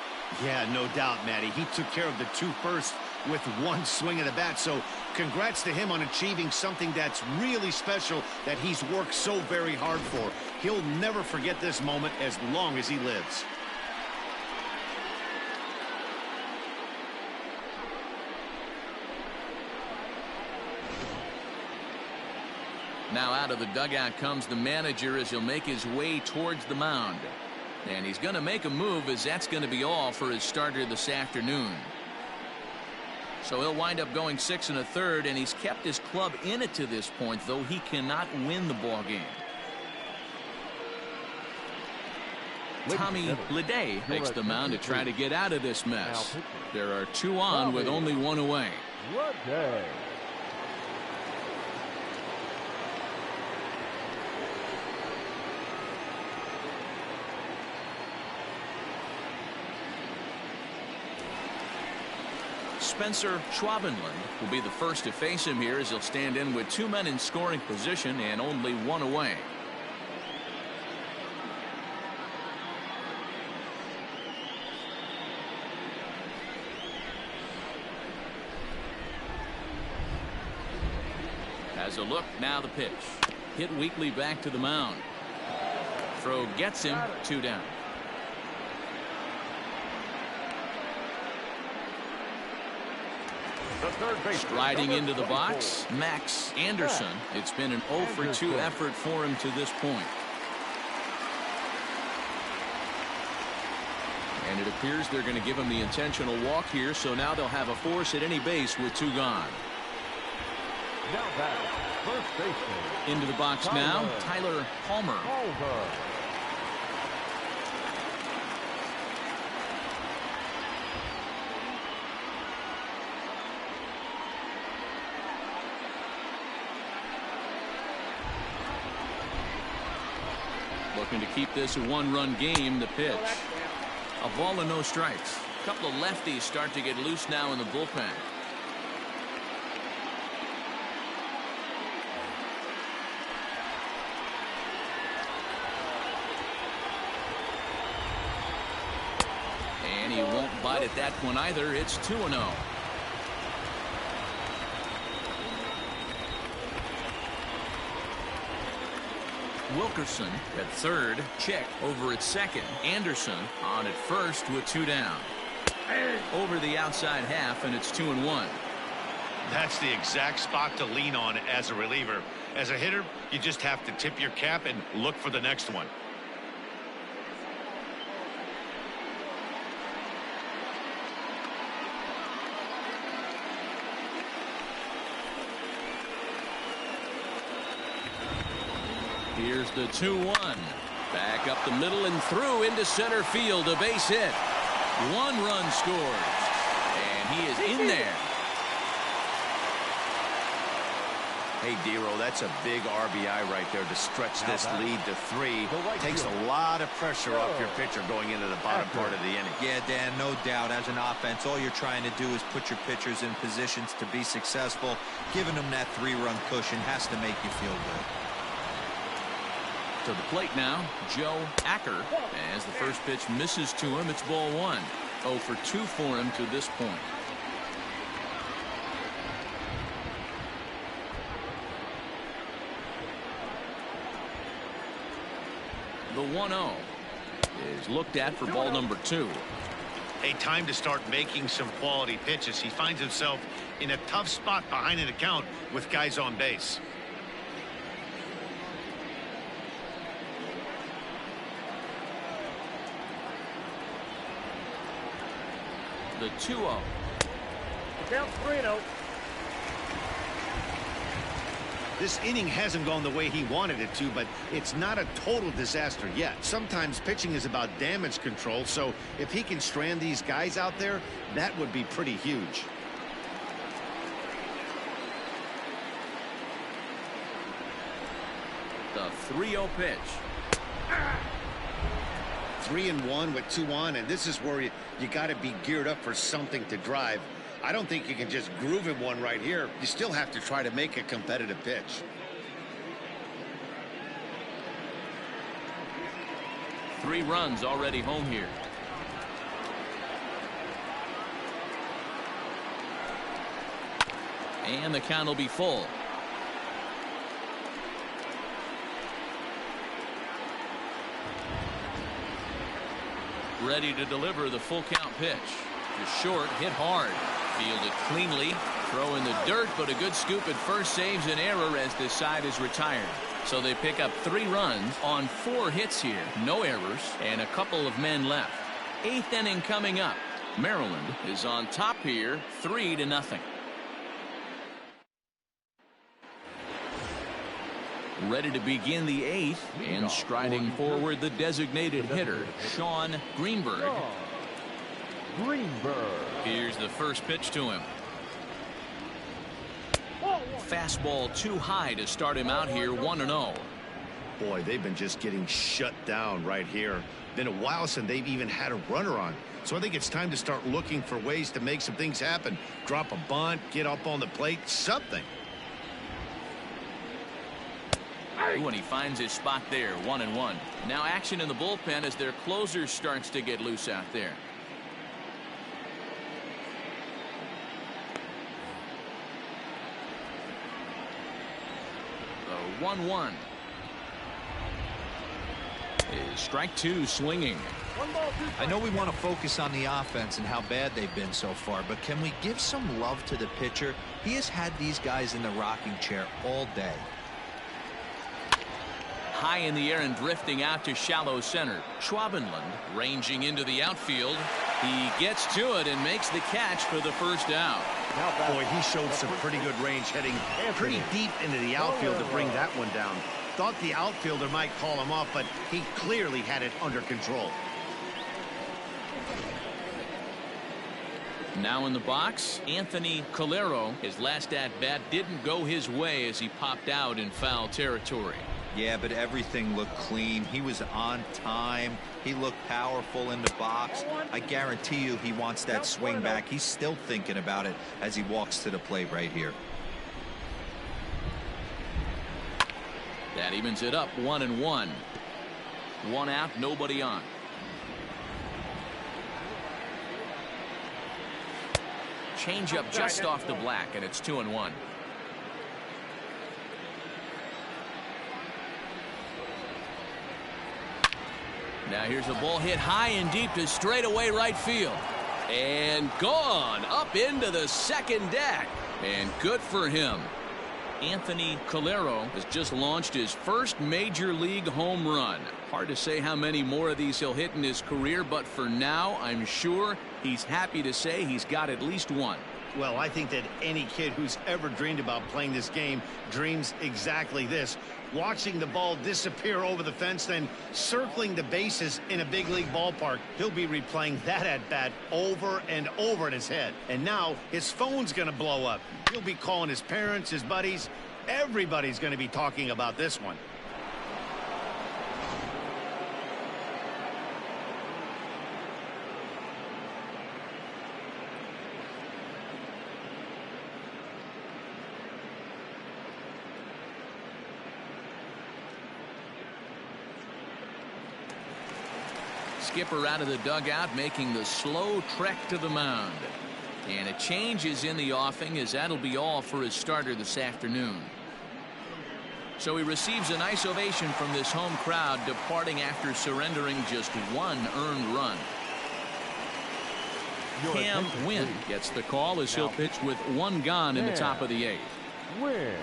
Yeah, no doubt, Matty. He took care of the two first with one swing of the bat. So congrats to him on achieving something that's really special that he's worked so very hard for. He'll never forget this moment as long as he lives. Now out of the dugout comes the manager as he'll make his way towards the mound. And he's going to make a move, as that's going to be all for his starter this afternoon. So he'll wind up going 6 1/3, and he's kept his club in it to this point, though he cannot win the ball game. Tommy Leday makes the mound to try to get out of this mess. There are 2 on with only 1 away. Spencer Schwabenland will be the first to face him here, as he'll stand in with 2 men in scoring position and only 1 away. As a look, now the pitch. Hit weakly back to the mound. Throw gets him, 2 down. Striding into the box, Max Anderson. It's been an 0 for 2 effort for him to this point. And it appears they're going to give him the intentional walk here, so now they'll have a force at any base with 2 gone. Now back, first baseman. Into the box now, Tyler Palmer. Looking to keep this a 1-run game. The pitch. A ball and no strikes. A couple of lefties start to get loose now in the bullpen. And he won't bite at that one either. It's 2-0. Wilkerson at third. Check over at second. Anderson on at first with 2 down. Over the outside half, and it's 2-1. That's the exact spot to lean on as a reliever. As a hitter, you just have to tip your cap and look for the next one. Here's the 2-1. Back up the middle and through into center field. A base hit. 1 run scores. And he is in there. Hey, Dero, that's a big RBI right there to stretch this lead to 3. Takes a lot of pressure off your pitcher going into the bottom part of the inning. Yeah, Dan, no doubt. As an offense, all you're trying to do is put your pitchers in positions to be successful. Giving them that 3-run cushion has to make you feel good. To the plate now, Joe Acker. As the first pitch misses to him, it's ball 1. 0 for 2 for him to this point. The 1-0 is looked at for ball number 2. Hey, time to start making some quality pitches. He finds himself in a tough spot behind an account with guys on base. The 2-0. Count 3-0. This inning hasn't gone the way he wanted it to, but it's not a total disaster yet. Sometimes pitching is about damage control, so if he can strand these guys out there, that would be pretty huge. The 3-0 pitch. 3-1 with 2 on, and this is where you got to be geared up for something to drive. I don't think you can just groove in one right here. You still have to try to make a competitive pitch. Three runs already home here. And the count will be full. Ready to deliver the full count pitch. To short, hit hard. Fielded cleanly. Throw in the dirt, but a good scoop at first saves an error as this side is retired. So they pick up 3 runs on 4 hits here. No errors and a couple of men left. 8th inning coming up. Maryland is on top here 3-0. Ready to begin the 8th, and striding forward the designated hitter, Sean Greenberg. Here's the first pitch to him. Fastball too high to start him out here, 1-0. Boy, they've been just getting shut down right here. Been a while since they've even had a runner on. So I think it's time to start looking for ways to make some things happen. Drop a bunt, get up on the plate, something. When he finds his spot there, 1-1. Now action in the bullpen as their closer starts to get loose out there. The 1-1 is strike 2 swinging. I know we want to focus on the offense and how bad they've been so far, but can we give some love to the pitcher? He has had these guys in the rocking chair all day. High in the air and drifting out to shallow center. Schwabenland ranging into the outfield. He gets to it and makes the catch for the first out. Boy, he showed some pretty good range heading pretty deep into the outfield to bring that one down. Thought the outfielder might call him off, but he clearly had it under control. Now in the box, Anthony Calero. His last at-bat didn't go his way as he popped out in foul territory. Yeah, but everything looked clean. He was on time. He looked powerful in the box. I guarantee you he wants that swing back. He's still thinking about it as he walks to the plate right here. That evens it up, 1-1. 1 out, nobody on. Change up just off the black, and it's 2-1. Now here's a ball hit high and deep to straightaway right field. And gone up into the second deck. And good for him. Anthony Calero has just launched his first major league home run. Hard to say how many more of these he'll hit in his career, but for now, I'm sure he's happy to say he's got at least one. Well, I think that any kid who's ever dreamed about playing this game dreams exactly this. Watching the ball disappear over the fence, then circling the bases in a big league ballpark. He'll be replaying that at bat over and over in his head. And now his phone's going to blow up. He'll be calling his parents, his buddies. Everybody's going to be talking about this one. Skipper out of the dugout, making the slow trek to the mound. And a change is in the offing, as that'll be all for his starter this afternoon. So he receives a nice ovation from this home crowd, departing after surrendering just one earned run. Cam Wynn gets the call as he'll pitch with one gone in the top of the 8th. Win.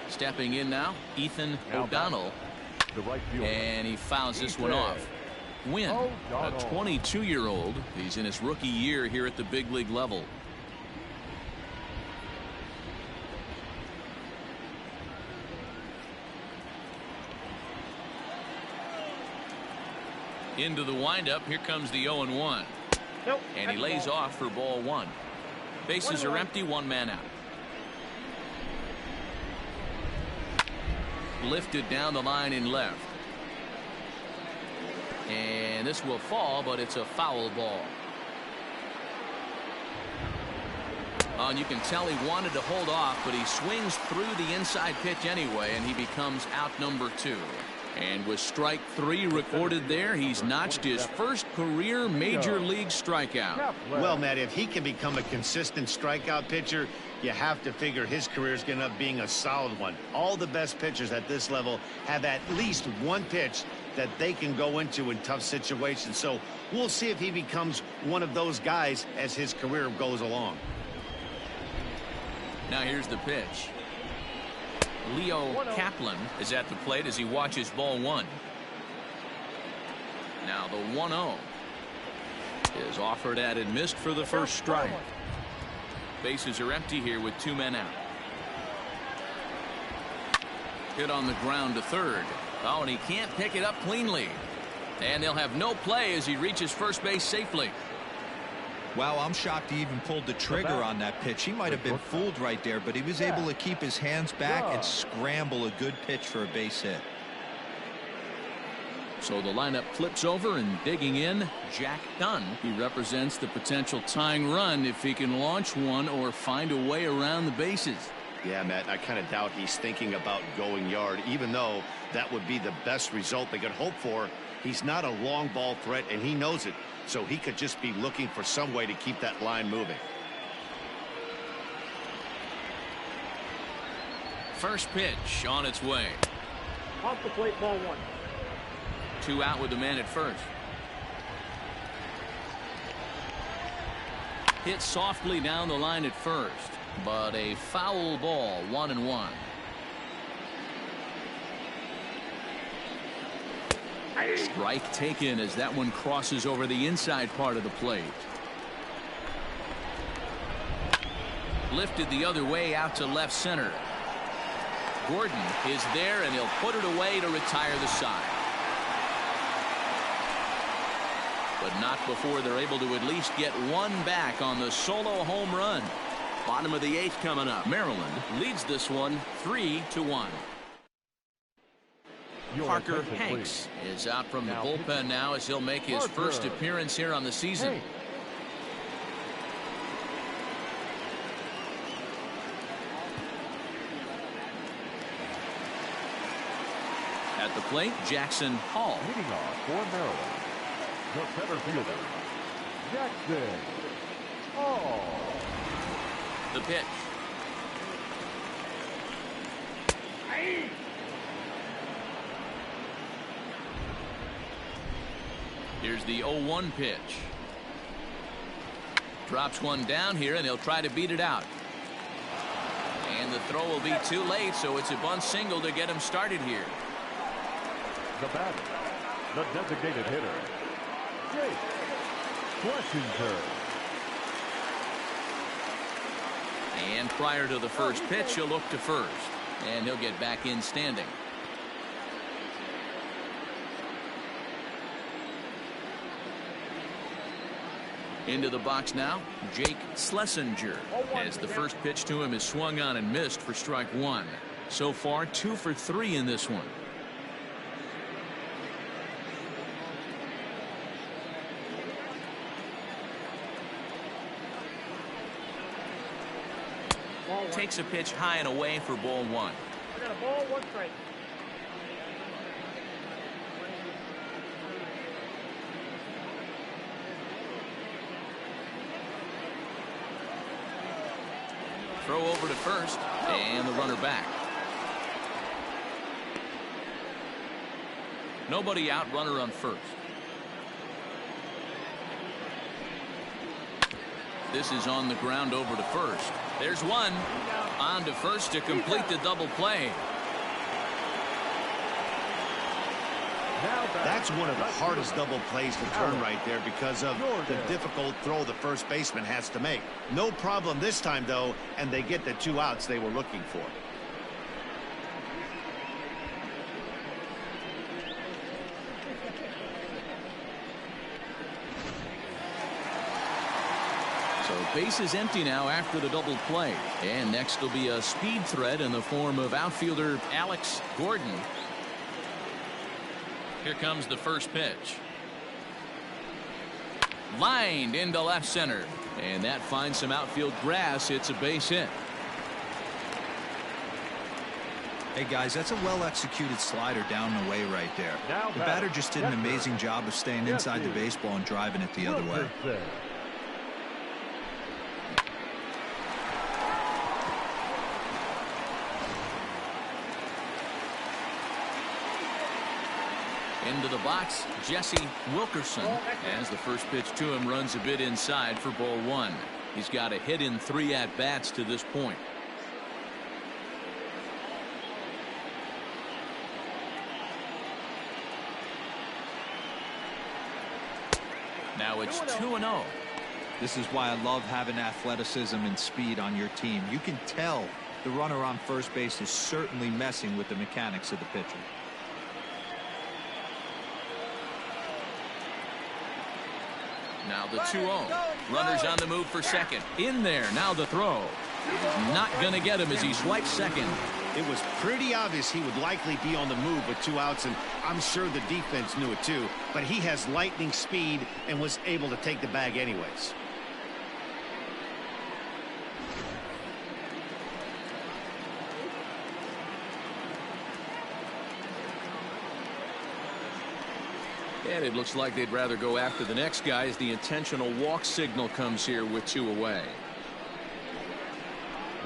Stepping in now, Ethan O'Donnell, and he fouls this one off. Wynn, a 22-year-old. He's in his rookie year here at the big league level. Into the windup. Here comes the 0-1. Nope, and he lays off for ball 1. Bases are empty, one man out. Lifted down the line in left. And this will fall, but it's a foul ball. And you can tell he wanted to hold off, but he swings through the inside pitch anyway, and he becomes out number 2. And with strike 3 recorded there, he's notched his first career major league strikeout. Well, Matt, if he can become a consistent strikeout pitcher, you have to figure his career is going to end up being a solid one. All the best pitchers at this level have at least one pitch that they can go into in tough situations. So we'll see if he becomes one of those guys as his career goes along. Now here's the pitch. Leo Kaplan is at the plate as he watches ball 1. Now the 1-0 is offered at and missed for the first strike. Bases are empty here with 2 men out. Hit on the ground to third. Oh, and he can't pick it up cleanly. And they'll have no play as he reaches first base safely. Wow, I'm shocked he even pulled the trigger on that pitch. He might have been fooled right there, but he was able to keep his hands back and scramble a good pitch for a base hit. So the lineup flips over, and digging in, Jack Dunn. He represents the potential tying run if he can launch one or find a way around the bases. Yeah, Matt, I kind of doubt he's thinking about going yard, even though that would be the best result they could hope for. He's not a long ball threat, and he knows it. So he could just be looking for some way to keep that line moving. First pitch on its way. Off the plate, ball 1. 2 out with the man at first. Hit softly down the line at first, but a foul ball, 1-1. Strike taken as that one crosses over the inside part of the plate. Lifted the other way out to left center. Gordon is there, and he'll put it away to retire the side. But not before they're able to at least get one back on the solo home run. Bottom of the 8th coming up. Maryland leads this one 3-1. Parker Hanks is out from the bullpen now as he'll make his first appearance here on the season. At the plate, Jackson Hall. Leading off for Maryland, the center fielder, Jackson Hall. The pitch. Here's the 0-1 pitch. Drops one down here, and he'll try to beat it out. And the throw will be too late, so it's a bunt single to get him started here. The batter, the designated hitter, Jake Schlesinger. And prior to the first pitch, he'll look to first. And he'll get back in standing. Into the box now, Jake Schlesinger, as the first pitch to him is swung on and missed for strike one. So far, 2 for 3 in this one. Takes a pitch high and away for ball one. I got a ball, 1 strike. Throw over to first, and the runner back. Nobody out, runner on first. This is on the ground over to first. There's one. On to first to complete the double play. That's one of the hardest double plays to turn right there because of the difficult throw the first baseman has to make. No problem this time, though, and they get the 2 outs they were looking for. So base is empty now after the double play. And next will be a speed threat in the form of outfielder Alex Gordon. Here comes the first pitch. Lined into left center. And that finds some outfield grass. It's a base hit. Hey, guys, that's a well-executed slider down and away right there. The batter just did an amazing job of staying inside the baseball and driving it the other way. Into the box, Jesse Wilkerson, as the first pitch to him runs a bit inside for ball one. He's got a hit in 3 at-bats to this point. Now it's 2-0. This is why I love having athleticism and speed on your team. You can tell the runner on first base is certainly messing with the mechanics of the pitcher. Now the 2-0. Runners on the move for second. In there. Now the throw. Not going to get him as he swipes second. It was pretty obvious he would likely be on the move with 2 outs, and I'm sure the defense knew it too. But he has lightning speed and was able to take the bag anyways. And it looks like they'd rather go after the next guy as the intentional walk signal comes here with 2 away.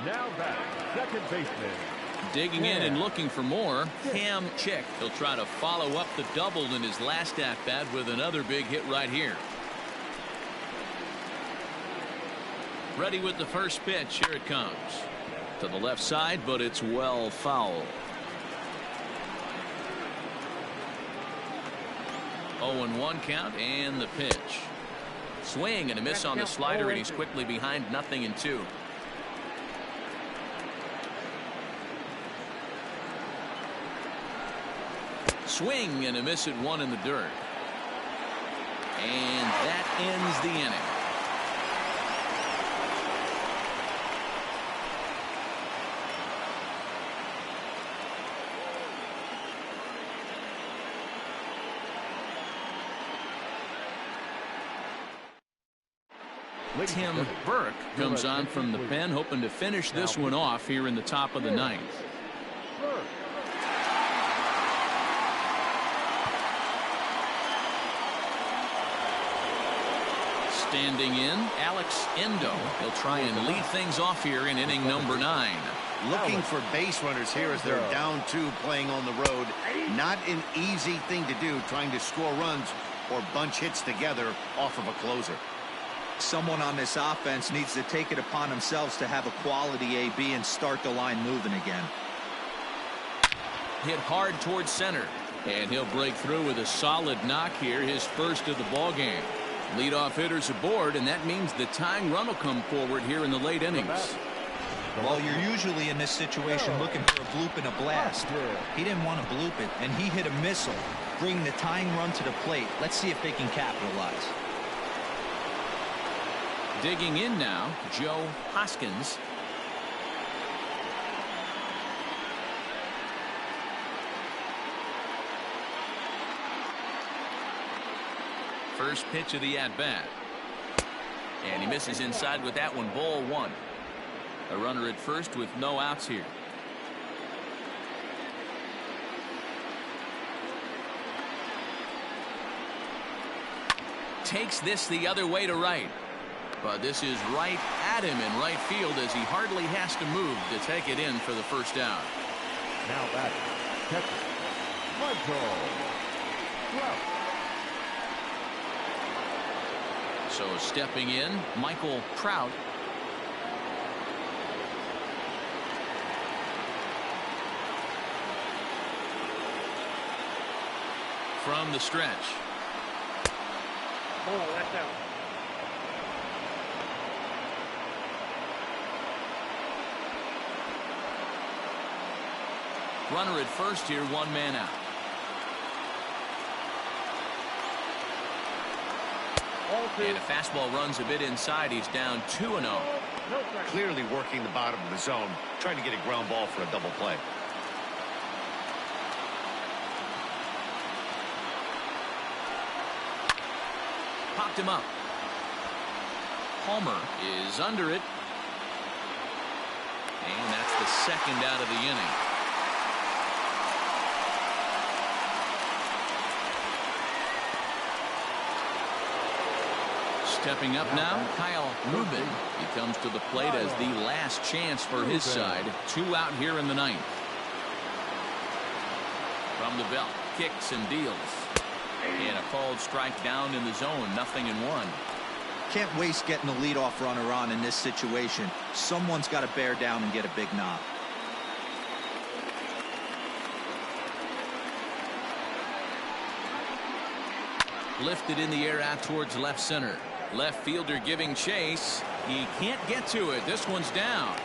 Now back, second baseman. Digging in and looking for more, Cam Chick. He'll try to follow up the double in his last at-bat with another big hit right here. Ready with the first pitch. Here it comes. To the left side, but it's well foul. 0-1 count and the pitch. Swing and a miss on the slider, and he's quickly behind 0-2. Swing and a miss at 1 in the dirt. And that ends the inning. Tim Burke comes on from the pen, hoping to finish this one off here in the top of the 9th. Standing in, Alex Endo. He'll try and lead things off here in inning number 9. Looking for base runners here as they're down 2 playing on the road. Not an easy thing to do, trying to score runs or bunch hits together off of a closer. Someone on this offense needs to take it upon themselves to have a quality AB and start the line moving again. Hit hard towards center, and he'll break through with a solid knock here, his first of the ball game. Leadoff hitters aboard, and that means the tying run will come forward here in the late innings. Well, you're usually in this situation looking for a bloop and a blast. He didn't want to bloop it, and he hit a missile, bringing the tying run to the plate. Let's see if they can capitalize. Digging in now, Joe Hoskins. First pitch of the at-bat. And he misses inside with that one, ball one. A runner at first with no outs here. Takes this the other way to right. But this is right at him in right field as he hardly has to move to take it in for the first out. Now batting, catcher, Michael Trout. So stepping in, Michael Trout. From the stretch. Oh, that's out. Runner at first here, one man out. And a fastball runs a bit inside. He's down 2-0. Clearly working the bottom of the zone, trying to get a ground ball for a double play. Popped him up. Palmer is under it. And that's the second out of the inning. Stepping up now, Kyle Rubin. He comes to the plate as the last chance for his side. 2 out here in the ninth. From the belt, kicks and deals. And a called strike down in the zone, 0-1. Can't waste getting the leadoff runner on in this situation. Someone's got to bear down and get a big knock. Lifted in the air out towards left center. Left fielder giving chase. He can't get to it. This one's down.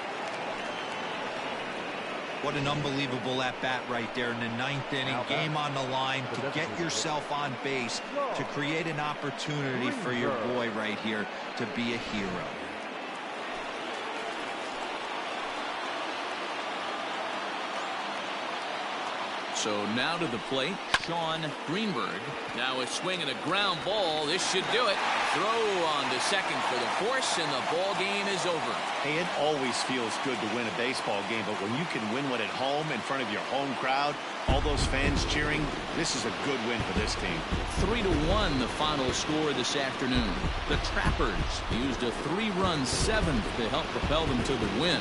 What an unbelievable at-bat right there in the ninth inning. Game on the line to get yourself on base, to create an opportunity for your boy right here to be a hero. So now to the plate, Sean Greenberg. Now a swing and a ground ball. This should do it. Throw on to second for the force, and the ball game is over. Hey, it always feels good to win a baseball game, but when you can win one at home in front of your home crowd, all those fans cheering, this is a good win for this team. 3-1 the final score this afternoon. The Trappers used a 3-run seventh to help propel them to the win.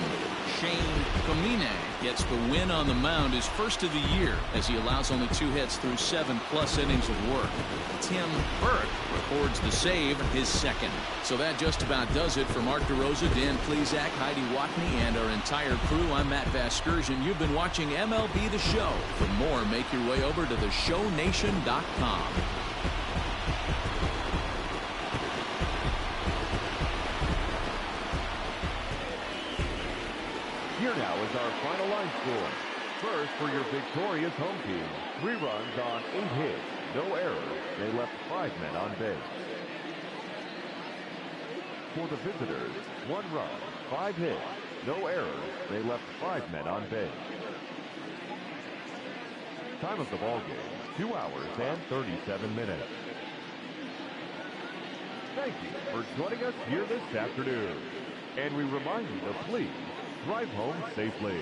Shane Kamine gets the win on the mound, his first of the year, as he allows only 2 hits through 7+ innings of work. Tim Burke records the save, his second. So that just about does it for Mark DeRosa, Dan Plesac, Heidi Watney, and our entire crew. I'm Matt Vasgersian. You've been watching MLB The Show. For more, make your way over to theshownation.com. Here now is our final line score. First, for your victorious home team, 3 runs on 8 hits, no errors. They left 5 men on base. For the visitors, 1 run, 5 hits, no errors. They left 5 men on base. Time of the ball game, 2 hours and 37 minutes. Thank you for joining us here this afternoon. And we remind you to please drive home safely.